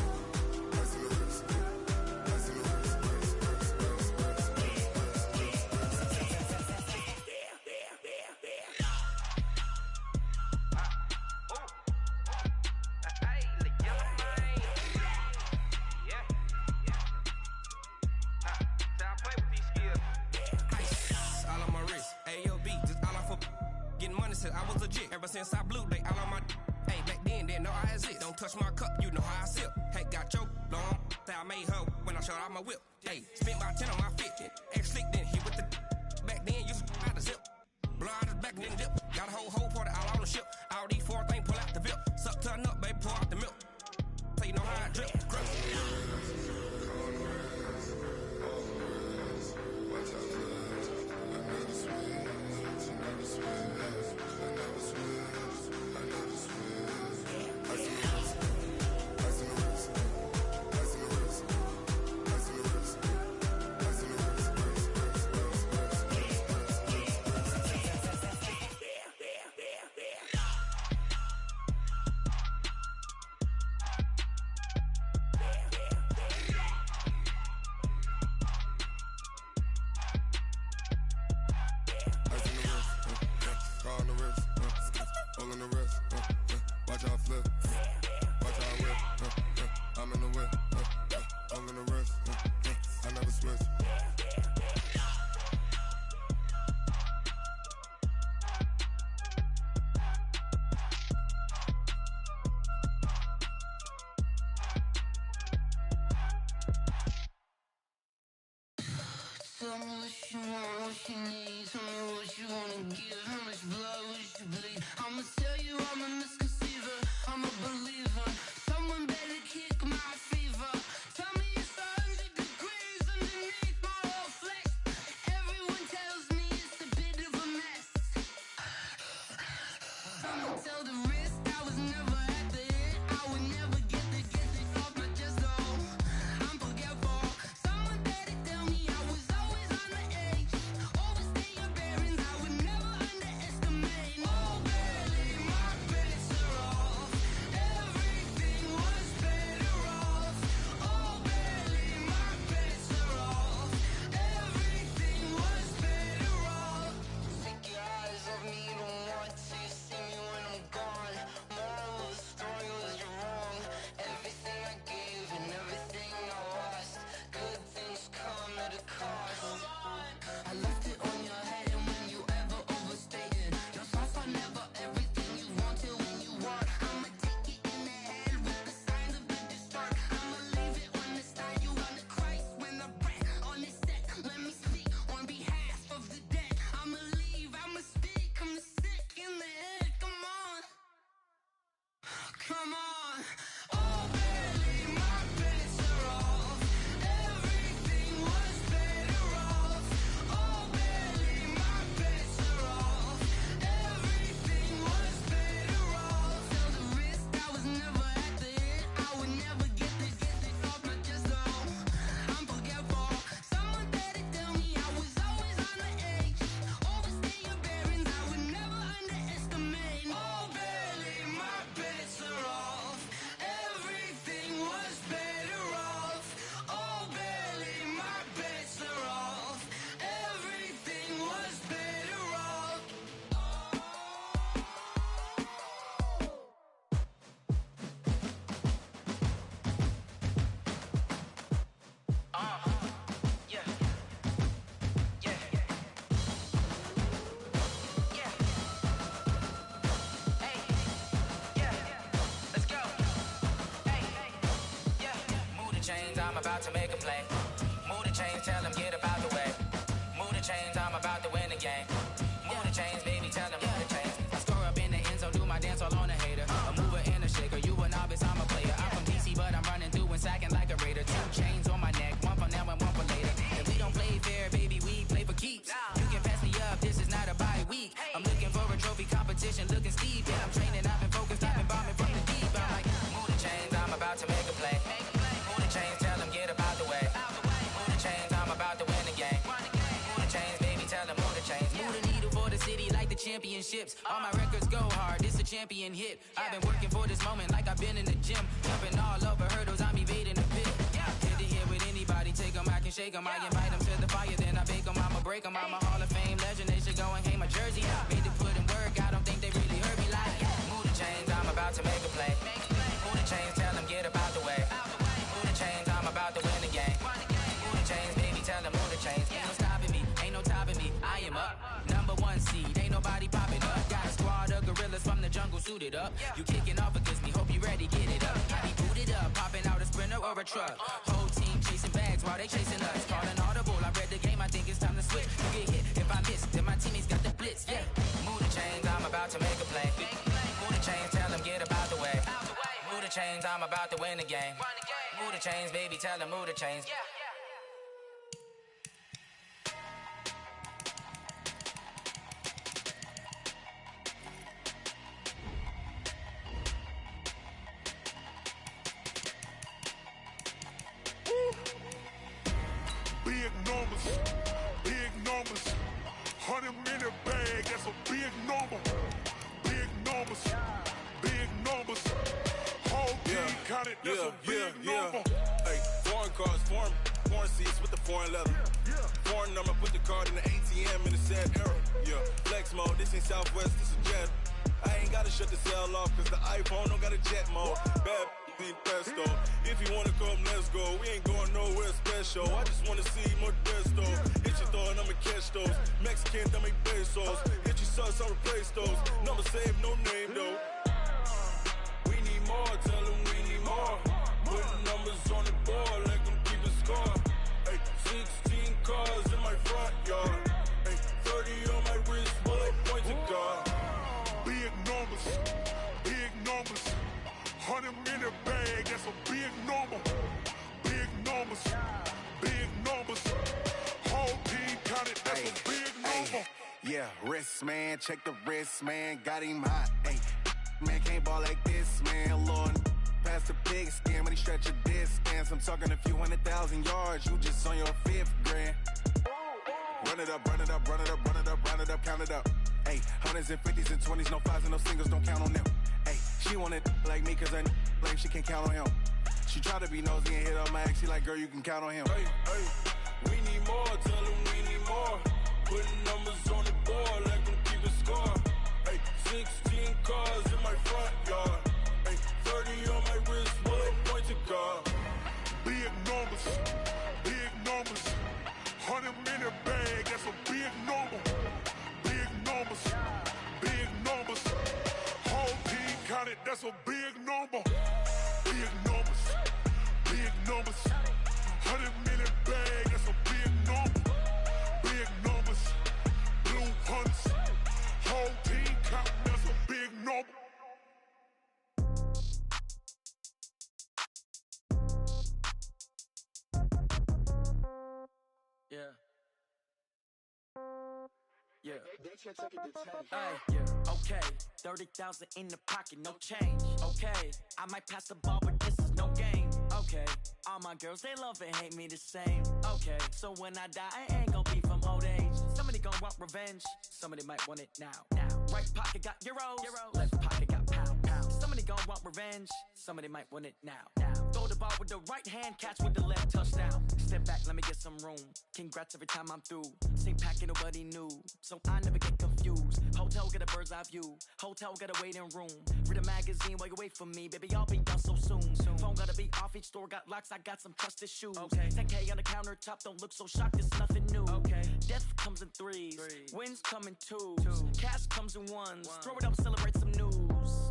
I was legit. Ever since I blew, they all on my hey, back then, didn't know I exist. Don't touch my cup, you know how I sip. Hey, got your long, that I made her when I showed out my whip. Hey, spent about 10 on my 50. Ex-slick, then hit with the back then, used to out the zip. Blow out his back and then dip. Got a whole party all on the ship. All these 4 things, pull out the VIP. Suck, turn up, baby, pour out the milk. So you know how I drip. Crush. Tell me what you want, what you need. Tell me what you wanna give. How much blood would you bleed? I'ma tell you I'm a misconceiver. I'm a believer. Someone better kick my fever. Tell me it's 100 degrees underneath my whole flesh. Everyone tells me it's a bit of a mess. Someone tell the risk I was never at the end. I would never get the off my chest, though. I'm forgetful. Someone better tell me I was always on the edge. Overstay your bearings, I would never underestimate. Oh, barely, my bets are off. Everything was better off. about to make a play. Move the chains, tell them get about the way. Move the chains, I'm about to win the game. Move the chains, baby, tell them move the chains. I score up in the end zone, do my dance all on a hater. A mover and a shaker, you a novice, I'm a player. I'm from DC, but I'm running through and sacking like a raider. 2 chains on my neck, one for now and one for later. If we don't play fair, baby, we play for keeps. You can pass me up, this is not a bye week. I'm looking for a trophy competition, looking steep. Yeah, I'm training, I've been focused, I've been bombing from the deep. I'm like, move the chains, I'm about to make a play. Move the chains, tell them get about the way. Move the chains, I'm about to win the game. Move the chains, baby, tell them move the chains. Move the needle for the city like the championships. All my records go hard, this a champion hit. I've been working for this moment like I've been in the gym. Jumping all over hurdles, I'm evading the pit. Hit to hit with anybody, take them, I can shake them. I invite them to the fire, then I bake them, I'ma break them. I'm a Hall of Fame legend, they should go and hang my jersey. Made to put in work, I don't think they really heard me like. Move the chains, I'm about to make a play. Move the chains, tell them get about the way. Move the chains, I'm about to win the game. Move the chains, baby, tell them move the chains. Ain't no stopping me, ain't no topping me, I am up. Number 1 seed, ain't nobody popping up. Got a squad of gorillas from the jungle suited up. You kicking off against me, hope you ready, get it up. I be booted up, popping out a sprinter or a truck. Whole team chasing bags while they chasing us. Calling audible, I read the game, I think it's time to switch. You get hit if I miss, then my teammates got the blitz, yeah. Move the chains, I'm about to make a play. Move the chains, tell them get about the way. Move the chains, I'm about to win the game. Move the chains, baby, tell them move the chains. Big numbers, big numbers. 100-minute bag, that's a big number. Big numbers, big numbers. Whole team counted, that's a big number. Hey, foreign cars, foreign seats with the foreign leather. Foreign number, put the card in the ATM in the sad era. Yeah, flex mode, this ain't Southwest, this is Jet. I ain't gotta shut the cell off, cause the iPhone don't got a jet mode. Bad need pesto. If you wanna come, let's go. We ain't going nowhere special. I just wanna see Modesto. Hit your thought, I'ma catch those. Mexican, I make pesos. Hit your sus, I'll replace those. Number saved, no name though. We need more, tell them we need more. Putting numbers on the board, like them keep a score. Hey, 16 cars in my front yard. Hey, 30 on my wrist, bullet point to God. Big numbers, big numbers. 100-minute bag, that's a big number. Big numbers, big numbers. Whole team counted, that's a big number. Yeah, wrist man, check the wrist man, got him hot. Ay, man can't ball like this, man. Lord, past the pig skin when he stretch a distance. I'm talking a few 100,000 yards, you just on your 5th grand. Run it up, run it up, run it up, run it up, run it up, count it up. Ay, 100s and 50s and 20s, no 5s and no singles, don't count on them. Ay, she want it like me, cause I blame she can't count on him. She try to be nosy and hit on my ex, she like, girl, you can count on him. Hey, hey, we need more, tell them we need more. Putting numbers on the board, like them keep a score. Hey, 16 cars in my front yard. Hey, 30 on my wrist, bullet point to God. Big numbers, big numbers. 100-minute bag, that's a big number. Big numbers, big numbers. Whole team counted, that's a big number. Big numbers, big numbers. 100-minute bag, that's a big number. Big numbers, blue hunts. Whole team counting, that's a big number. Yeah. Yeah. Ay, yeah. Okay. 30,000 in the pocket, no change. Okay. I might pass the ball, but this is no game. Okay. All my girls, they love and hate me the same. Okay. So when I die, I ain't gonna be from old age. Somebody gonna want revenge. Somebody might want it now. Right pocket got euros. Left pocket got pound. Somebody gonna want revenge. Somebody might want it now. Throw the ball with the right hand, catch with the left, touchdown. Step back, let me get some room. Congrats every time I'm through. Same packet, nobody knew. So I never get confused. Hotel get a bird's eye view. Hotel get a waiting room. Read a magazine while you wait for me. Baby, I'll be done so soon. Phone gotta be off, each store got locks. I got some trusted shoes. 10K on the countertop, don't look so shocked, it's nothing new. Death comes in threes. Wins come in twos. Cash comes in ones. Throw it up, celebrate some news.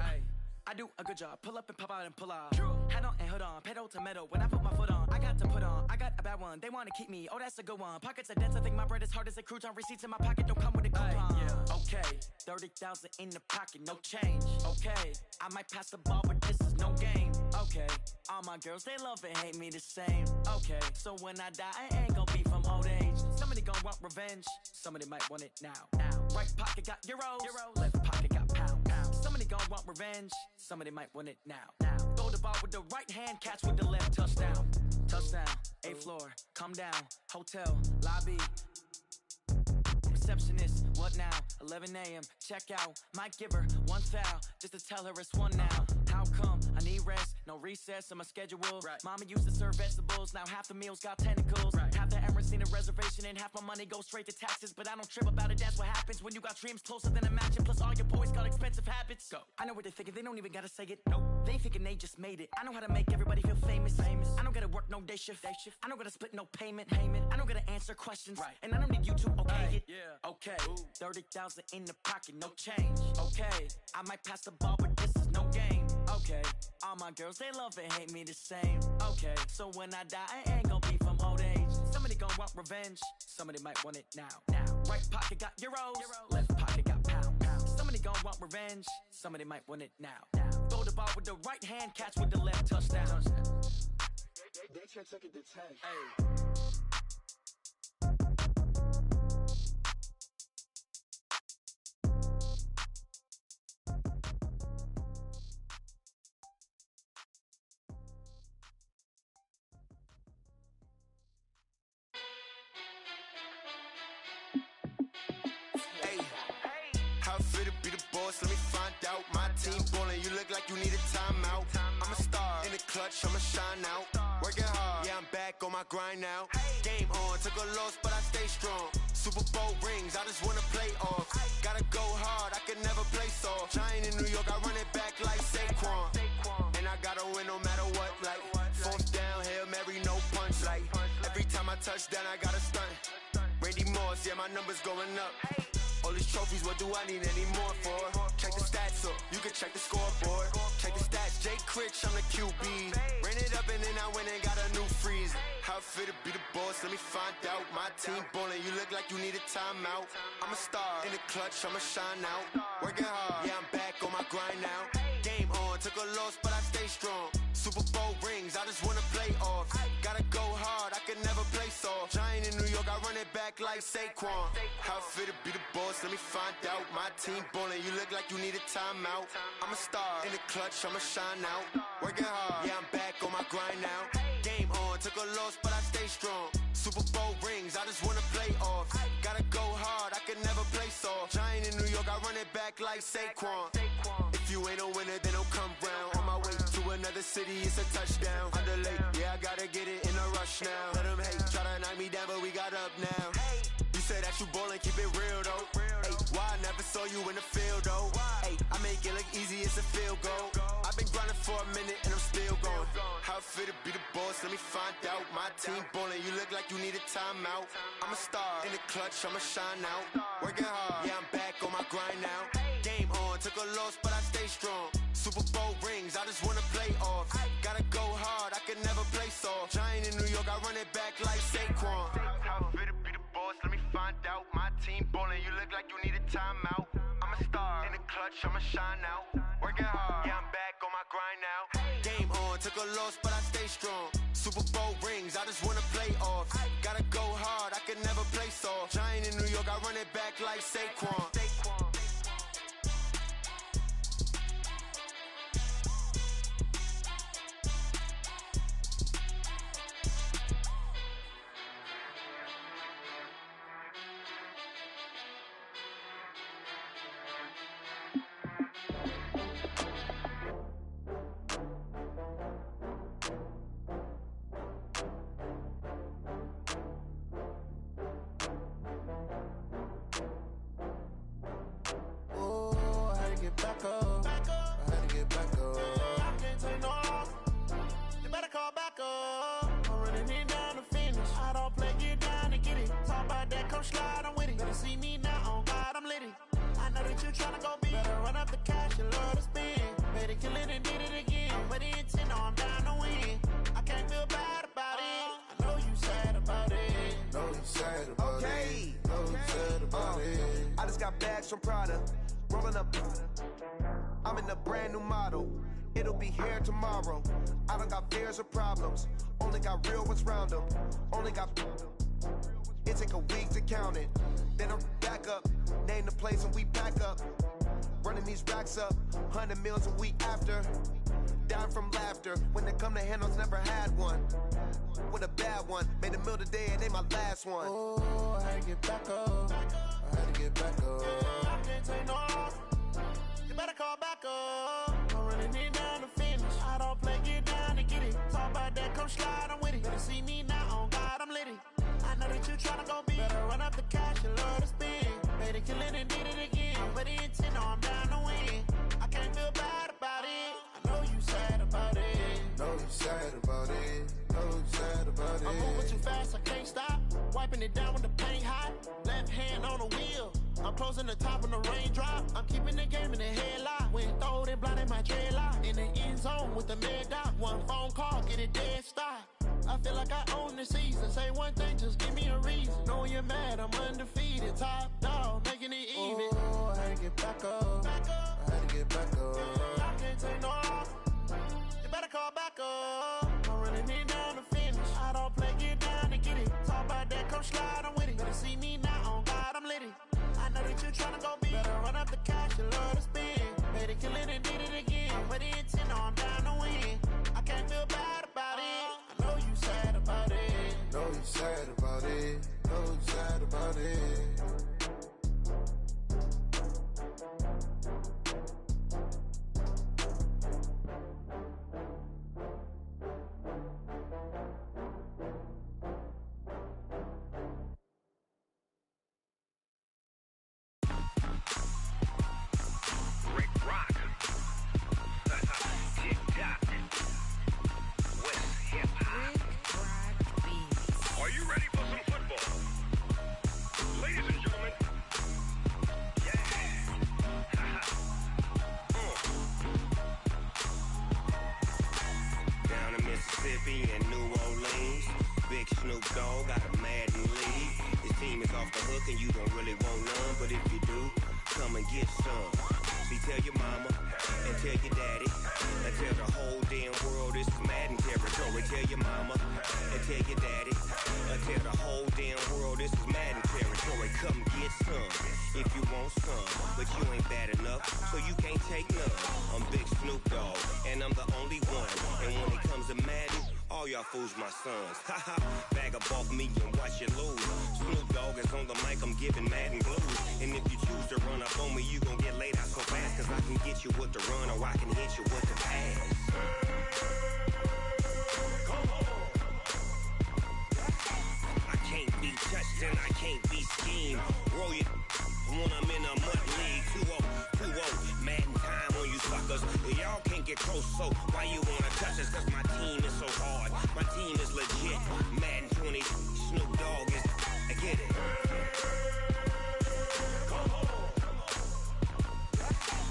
I do a good job. Pull up and pop out and pull out. Hat on and hood on. Pedal to metal. When I put my foot on, I got to put on. I got a bad one, they wanna keep me. Oh, that's a good one. Pockets are dense, I think my bread is hard as a crouton. Receipts in my pocket don't come with a coupon. Yeah, okay. 30,000 in the pocket, no change. Okay, I might pass the ball, but this is no game. Okay, all my girls, they love and hate me the same. Okay, so when I die, I ain't gon' be from old age. Somebody gon' want revenge, somebody might want it now. Right pocket got euros, left pocket got pound. Somebody gon' want revenge, somebody might want it now. Throw the ball with the right hand, catch with the left, touchdown. Touchdown, 8th floor, come down, hotel, lobby. Receptionist, what now? 11 a.m., check out. Might give her one foul, just to tell her it's one now. How come? I need rest, no recess in my schedule. Right. Mama used to serve vegetables, now half the meals got tentacles. Right. Half the Emirates need a reservation and half my money goes straight to taxes. But I don't trip about it, that's what happens when you got dreams closer than imagine. Plus all your boys got expensive habits. Go. I know what they're thinking, they don't even gotta say it. Nope. They thinking they just made it. I know how to make everybody feel famous. I don't gotta work no day shift. I don't gotta split no payment. I don't gotta answer questions. Right. And I don't need you to okay it. Yeah. Okay. 30,000 in the pocket, no change. Okay, I might pass the ball, but this is no game. Okay, all my girls, they love and hate me the same. Okay, so when I die, I ain't gon' be from old age. Somebody gon' want revenge, somebody might want it now. Right pocket got euros, left pocket got pound. Somebody gon' want revenge, somebody might want it now. Throw the ball with the right hand, catch with the left, touchdown. They can't take it to 10. Hey. Let me find out. My team ballin', you look like you need a timeout. I'm a star in the clutch, I'ma shine out. Working hard, yeah, I'm back on my grind now. Game on, took a loss, but I stay strong. Super Bowl rings, I just wanna play off. Gotta go hard, I can never play soft. Giant in New York, I run it back like Saquon. And I gotta win no matter what, like 4th down, Hail Mary, no punch. Like every time I touch down, I gotta stunt. Randy Moss, yeah, my numbers going up. All these trophies, what do I need any more for? Check the stats up, you can check the scoreboard. Check the stats, Jake Critch, I'm the QB. Ran it up and then I went and got a new freeze. How it feel to be the boss, let me find out. My team ballin', you look like you need a timeout. I'm a star in the clutch, I'ma shine out. Working hard, yeah, I'm back on my grind now. Game on, took a loss, but I stay strong. Super Bowl rings, I just wanna play off. Gotta go hard, I can never play soft. Giant in New York, I run it back like Saquon. How it feel to be the boss, let me find out. My team ballin', you look like you need a timeout. I'm a star in the clutch, I'ma shine out. Working hard, yeah, I'm back on my grind now. Game on, took a loss, but I stay strong. Super Bowl rings, I just wanna play off. Gotta go hard, I can never play soft. Giant in New York, I run it back like Saquon. If you ain't a winner, then don't come round. On my way to another city, it's a touchdown. Underlay, yeah, I gotta get it in a rush now. Let them hate, try to knock me down, but we got up now. You say that you ballin', keep it real though. Hey, why I never saw you in the field though? Hey, I make it look easy, it's a field goal. I've been grinding for a minute and I'm still going. How it feel to be the boss, let me find out. My team ballin', you look like you need a timeout. I'm a star in the clutch, I'ma shine out. Working hard, yeah, I'm back on my grind now. Game on, took a loss, but I stay strong. Super Bowl rings, I just wanna play off. Gotta go hard, I can never play soft. Giant in New York, I run it back like Saquon. How it feel to be the boss, let me find out. My team ballin', you look like you need a timeout. I'm a star in the clutch, I'ma shine out. Working hard, yeah, I'm back on my grind now. Game on, took a loss, but I stay strong. Super Bowl rings, I just wanna play off. Gotta go hard, I can never play soft. Giant in New York, I run it back like Saquon. Get back up. I had to get back up. I can't take no loss. You better call back up. I'm running it down to finish. I don't play, get down to get it. Talk about that, come slide, I'm with it. Better see me now, on God, I'm litty. I know that you tryna go big. Better run up the cash, you love to spend. Better kill it and did it again. I'm with the intent, no, I'm down to win. I can't feel bad about it. got bags from Prada. Rolling up. I'm in a brand new model. It'll be here tomorrow. I don't got fears or problems. Only got real ones round them. Only got. It take a week to count it. Then I'm back up. Name the place and we pack up. Running these racks up. 100 meals a week after. Down from laughter. When they come to handles, never had one. With a bad one. Made a meal today and ain't my last one. Oh, I had to get back up. I had to get back up. I can't take no loss. You better call back up. I'm running it down to finish. I don't play, get down to get it. Talk about that, come slide, I'm with it. Better see me now, on God, I'm litty. I know that you tryna go big. Better run up the cash, you love to spend. Made it, kill it, and did it again. But the intent, no, I'm down to win. I can't feel bad about it. I know you sad about it. Know you sad about it. Know you sad about it. I'm moving too fast, I can't stop. Wiping it down with the paint hot. Left hand on the wheel. I'm closing the top when the raindrop. I'm keeping the game in the headlock. When throwed and blinded my dreadlock. In the end zone with the mad dot. One phone call, get it dead stop. I feel like I own the season. Say one thing, just give me a reason. Knowing you're mad, I'm undefeated. Top dog, making it even. Oh, I had to get back up. I had to get back up. I can't take no loss. You better call back up. I'm running it down to finish. I don't play, get down to get it. Talk about that, come slide, I'm with it. Better see me now, on God, I'm litty. I know that you tryna go big. Better run up the cash, you love to spend. Made it, kill it, and did it again. But the intent, no, I'm down to win. I can't feel bad about it. I know you sad about it. Know you sad about it. Know you sad about it. Are you ready for some football? Ladies and gentlemen, Down in Mississippi and New Orleans, Big Snoop Dogg got a Madden league. His team is off the hook and you don't really want none, but if you do, come and get some. See, tell your mama and tell your daddy and tell the whole damn world this is Madden territory. Tell your mama and tell your daddy and tell the whole damn world this is Madden territory. Come get some if you want some, but you ain't bad enough, so you can't take none. I'm Big Snoop Dogg and I'm the only one. And when it comes to Madden, all y'all fools my sons. Haha, bag up off me and watch you lose. Snoop Dogg is on the mic, I'm giving Madden blues. And if you choose to run up on me, you gon' get laid out so fast. Cause I can get you with the run or I can hit you with the pass. I can't be touched and I can't be schemed. Roll you when I'm in a mud league. 2-0, 2-0, Madden time on you suckers. Y'all can't get close, so why you wanna touch us? Cause my team is so hard, my team is legit. Madden 20, Snoop Dogg is, I get it.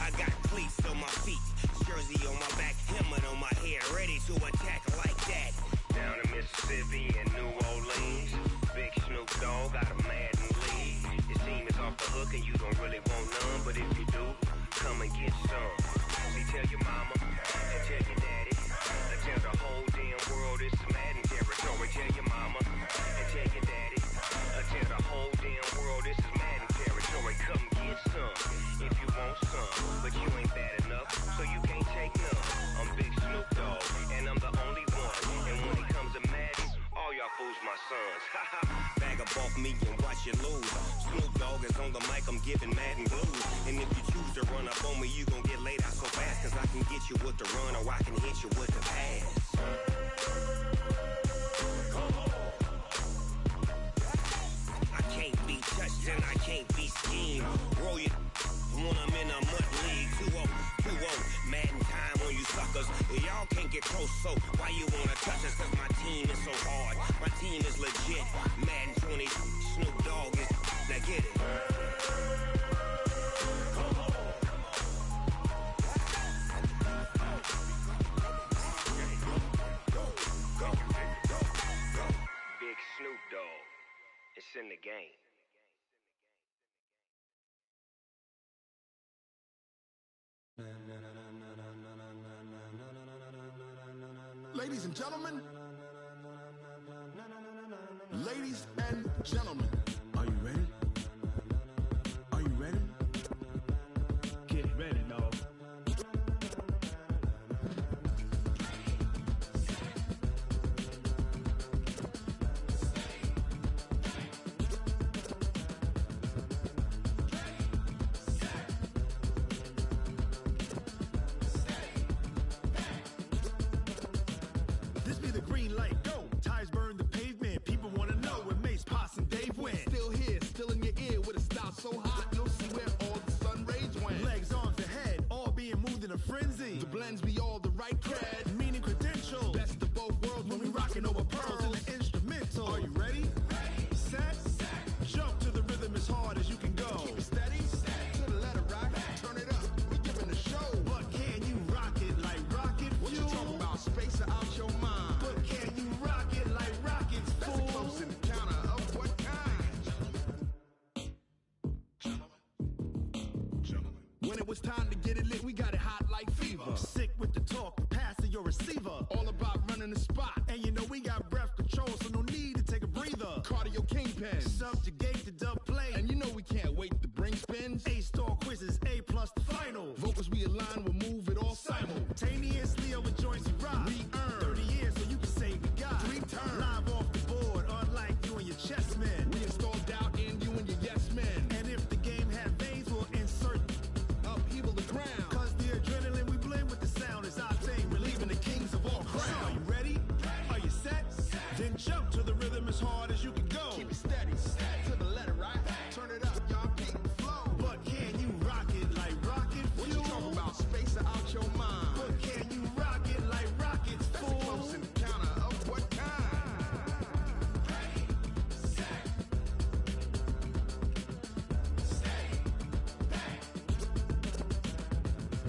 I got cleats on my feet, jersey on my back, helmet on my head, ready to attack like that. Down in Mississippi and New Orleans, Big Snoop Dogg got a Madden league. His team is off the hook and you don't really want none, but if you do, come and get some. See, tell your mama and tell your daddy and tell the whole damn world this is Madden territory. Tell your mama and tell your daddy and tell the whole damn world this is Madden territory. Come get some if you want some, but you ain't bad enough, so you can't take none. I'm Big Snoop Dogg and I'm the only one. And when it comes to Madden, all y'all fools my sons. Bag up off me and watch you lose. Snoop Dogg is on the mic, I'm giving Madden blues. And if you choose to run up on me, you gon' get laid out so fast. Cause I can get you with the run or I can hit you with the pass. I can't be touched and I can't be schemed. Roll you when I'm in a mud league. 2-0, 2-0, Madden time on you suckers. Y'all can't get close, so why you wanna touch us? Cause my team is so hard, my team is legit. Madden 20, Snoop Dogg is, now get it. Big Snoop Dogg, it's in the game. Ladies and gentlemen. Ladies and gentlemen. Are you ready? Are you ready? Get ready, dog. This be the green light, go. Tires burn the pavement. People wanna know where Mace, Potts, and Dave went. Still here, still in your ear with a style so hot, you'll see where all the sun rays went. Legs, arms, the head, all being moved in a frenzy. The blends be all the right cred. Meaning credentials. Best of both worlds When we rockin' over pearls in the instrumental. Are you ready? Set, jump to the rhythm as hard as you can go. Keep it steady, to the letter right. Turn it up, we giving the show. But can you rock it like rocket fuel? What you talking about? Space out your mind. But can you rock it like rockets, That's fool? a close encounter of what kind? When it was time to get it lit, we got it hot like fever. Sick with the talk, pass to your receiver. All about running the spot. And you know we got breath control, so no need to take a breather. Cardio kingpin. Subjugate the dub play. And you know we can't wait to bring spins. A-star quizzes, A+ the final. Vocals we align, we'll move it all Simultaneously over joints we rock. We earn 30 years so you can say we got 3 turns. Live off the board, unlike you and your chess men. We install doubt in you and your yes men. And if the game had veins, we'll insert Upheaval the ground. Cause the adrenaline we blend with the sound is our thing, relieving the kings of all crowns. So are you ready? Are you set? Then jump to the rhythm as hard as you can go. Keep it steady, to the letter right. Turn it up, y'all beat the flow. But can you rock it like rocket fuel? What you talking about? Space out your mind. But can you rock it like rockets, That's fool? a close encounter of what kind?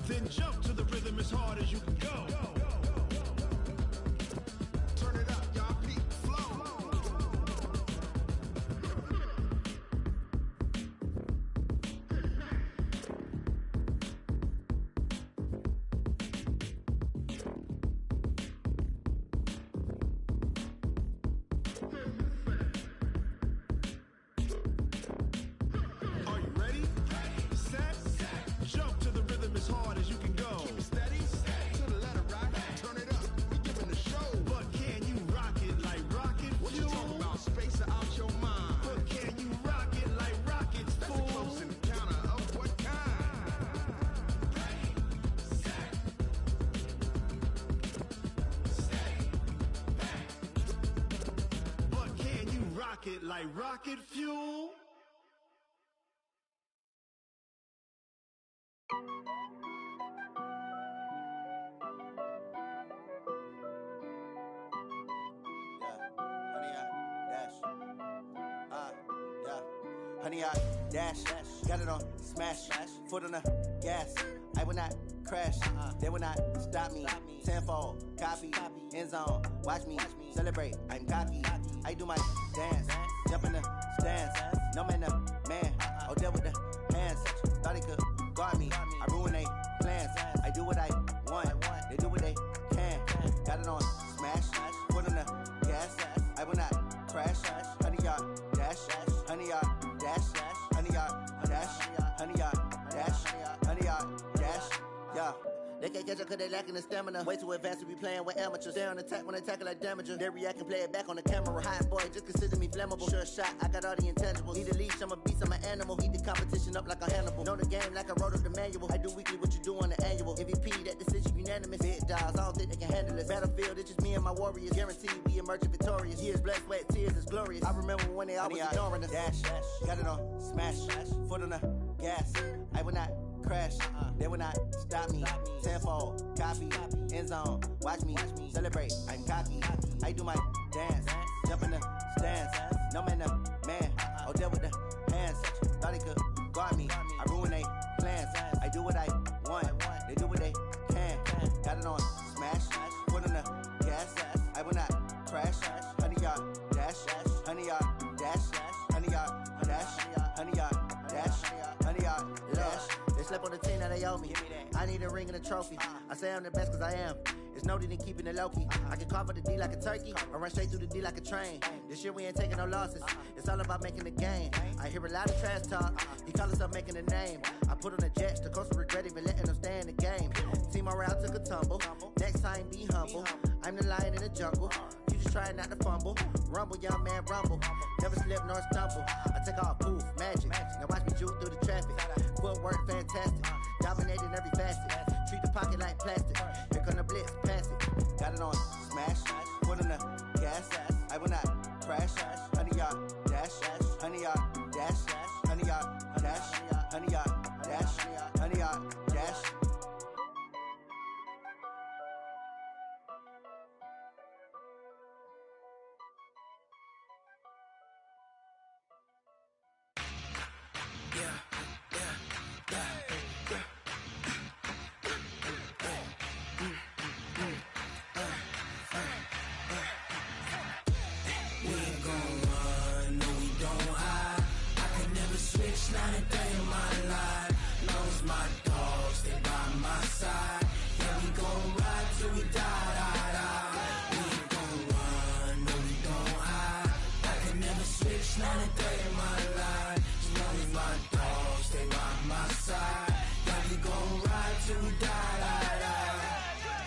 Then jump to the rhythm as hard as you can go. Turn it up, y'all beat the flow. Are you ready? Set, jump to the rhythm as hard as you can go. Keep it steady, to the letter right. Turn it up, we giving the show. But can you rock it like rocket What you fuel? talking about? Space out your mind. But can you rock it like rockets, That's a fool? close encounter of what kind? But can you rock it like rocket fuel? Honey, I dash, got it on smash, foot on the gas. I will not crash, they will not stop me. Tenfold, copy, end zone, watch me celebrate. I'm cocky, I do my dance, jump in the stands. No man, the man, oh there with the hands. Thought he could guard me, I ruin they plans. I do what I want, they do what they can. Got it on smash, foot on the gas. I will not crash, honey, y'all dash, honey, y'all dash, honey, y'all dash, honey, y'all dash, honey, y'all dash, yeah. They can't catch up cause they lacking the stamina. Way too advanced to be playing with amateurs. Stay on attack when they tackle like damager. They react and play it back on the camera. Hot boy, just consider me flammable. Sure shot, I got all the intangibles. Need a leash, I'm a beast, I'm an animal. Eat the competition up like a Hannibal. Know the game like I wrote up the manual. I do weekly what you do on the annual. MVP, that decision unanimous. Big dogs, I don't think they can handle this. Battlefield, it's just me and my warriors. Guaranteed we emerge victorious. Years, blood, sweat, tears, is glorious. I remember when they always ignoring us. Dash, got it on smash, foot on the gas. I will not crash, they will not stop me. Tenfold, copy, end zone, watch me celebrate. I'm cocky, I do my dance, jump in the stands. No man, the man, oh there with the hands. Thought he could guard me, I ruin they plans. I do what I want, they do what they can. Got it on smash, foot on the gas. I will not crash, honey y'all dash, honey y'all dash, honey y'all dash, honey y'all dash, honey y'all dash. They slept on the team that they owe me. I need a ring and a trophy. I say I'm the best cause I am. It's no need in keeping it low-key. I can carve up the D like a turkey, or run straight through the D like a train. This year we ain't taking no losses. It's all about making the game. I hear a lot of trash talk. He call himself making a name. I put on the Jets, the coast will regret even letting them stay in the game. Team morale took a tumble. Next time be humble. I'm the lion in the jungle. You just try not to fumble. Rumble, young man, rumble. Never slip nor stumble. I take off, poof, magic. Now watch me juke through the traffic. Footwork fantastic. Dominating every facet. Treat the pocket like plastic. Here come the blitz, pass it. Got it on smash. Put in the gas. I will not crash. 100 yard dash. 100 yard dash. 100 yard dash. 100 yard dash. 100 yard dash. Not a day in my life. Knows my dogs, they by my side. Yeah, we gon' ride till we die. We ain't gon' run, no, we don't hide. I can never switch, not a day in my life. Knows my dogs, they by my side. Yeah, we gon' ride till we die.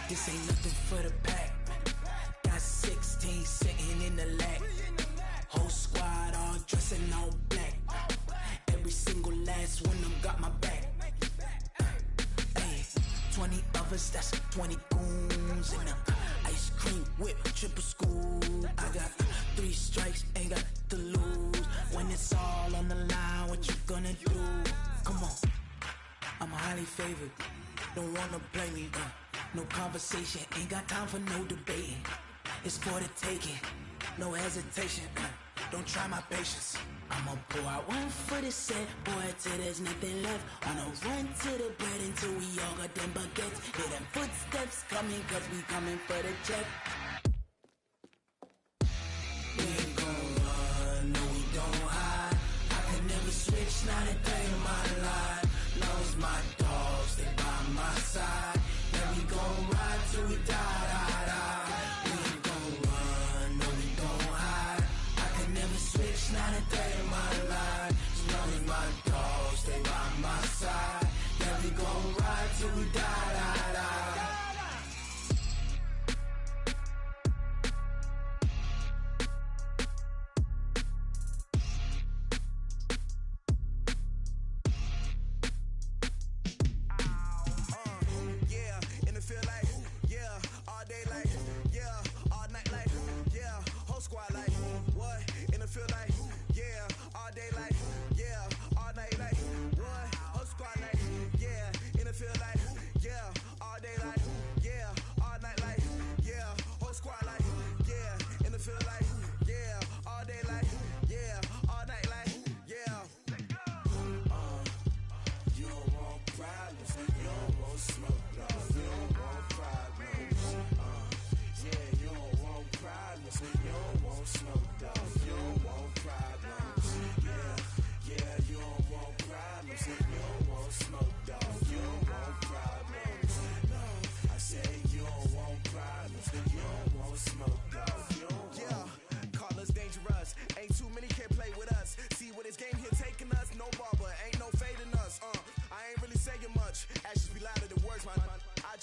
This ain't nothing for the pack. Got 16 sitting in the lag. Whole squad all dressing all black. Every single last one of them got my back. Hey, 20 of us, that's 20 goons in the ice cream whip, triple scoop. I got 3 strikes, ain't got to lose. When it's all on the line, what you gonna do? Come on, I'm highly favored. Don't wanna play me, no conversation, ain't got time for no debating. It's for the taking, no hesitation. Don't try my patience. I'ma pour out one for the set, boy, till there's nothing left. On a run to the bread until we all got them baguettes. Hear them footsteps coming, cause we coming for the check. We ain't gon' run, no, we don't hide. I can never switch, not a day in my life. Knows my dogs, they by my side. Yeah, we gon' ride till we die. We ain't gon' run, no, we don't hide. I can never switch, not a day in my life. Knows my dogs, they by my side. Yeah, we gon' ride till we die.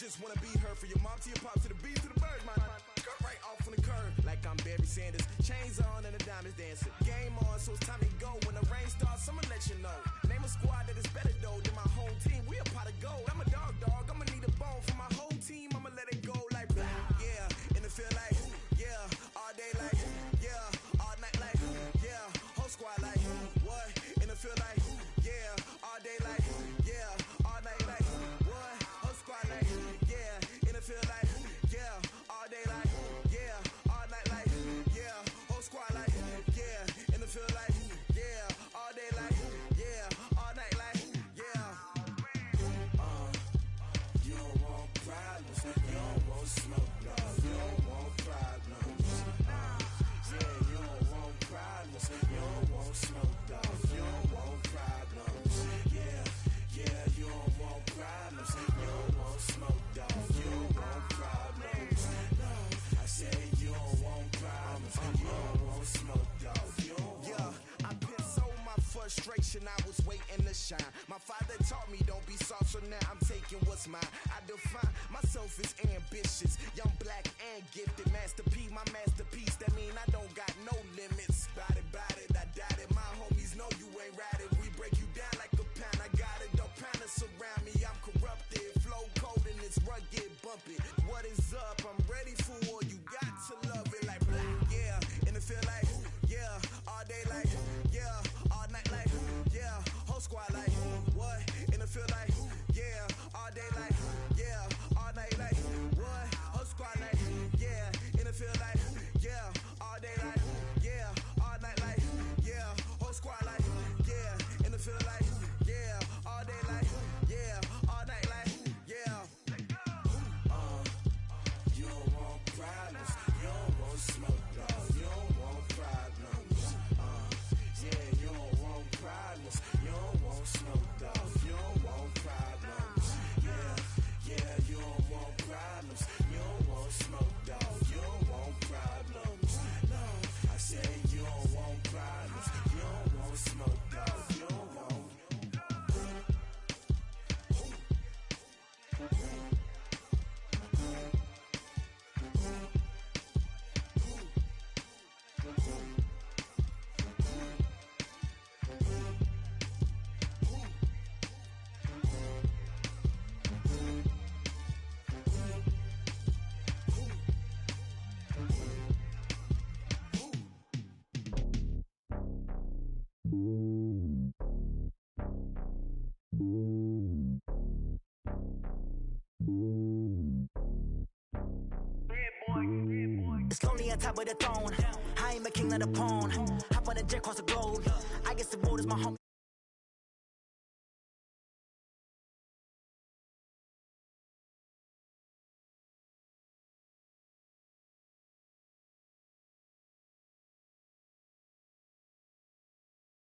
Just wanna be her for your mom to your pop to the beat to the birds, man. Cut right off on the curb like I'm Barry Sanders. Chains on and the diamonds dancing. Game on, so it's time to go. When the rain starts, I'ma let you know. Name a squad that is better though than my home team. We a pot of gold. I'm a dog. I'ma need a bone for my whole team. I'ma let it go like yeah. In the field like yeah. All day like yeah. All night like yeah. Whole squad like what? In the field like yeah. All day like yeah. All night like what? Whole squad like yeah. In the field like yeah. All day like yeah. All night like yeah. Whole squad like yeah. frustration, I was waiting to shine. My father taught me don't be soft, so now I'm taking what's mine. I define myself as ambitious, young, black, and gifted. Master P, my masterpiece, that mean I don't got no limits. Bout it, I doubt it. My homies know you ain't ratted. We break you down like a pound. I got it, don't panic surround me. I'm corrupted, flow cold and it's rugged, bumpy. What is up? I'm ready for war. You got to love it like black, yeah. And it feel like, yeah. All day like, yeah. All night like, yeah. Whole squad like, what? And it feel like, yeah. All day like, yeah. All night like, what? Whole squad like, yeah. And it feel like, yeah. All day like, yeah. All night like, yeah. Whole squad like, yeah. And it feel like, yeah. All day like, yeah. All night like, yeah. You don't want problems, you don't want smoke, dog. You don't want problems. Yeah, you don't want problems, you don't want smoke, dog. You don't want problems. Yeah, you don't want problems, you don't want smoke, dog. You don't want problems. No, I said you don't want problems, you don't want smoke, dog. You don't want. It's lonely on top of the throne. I ain't a king of the pawn. Hop on a jet across the globe. I guess the world is my home.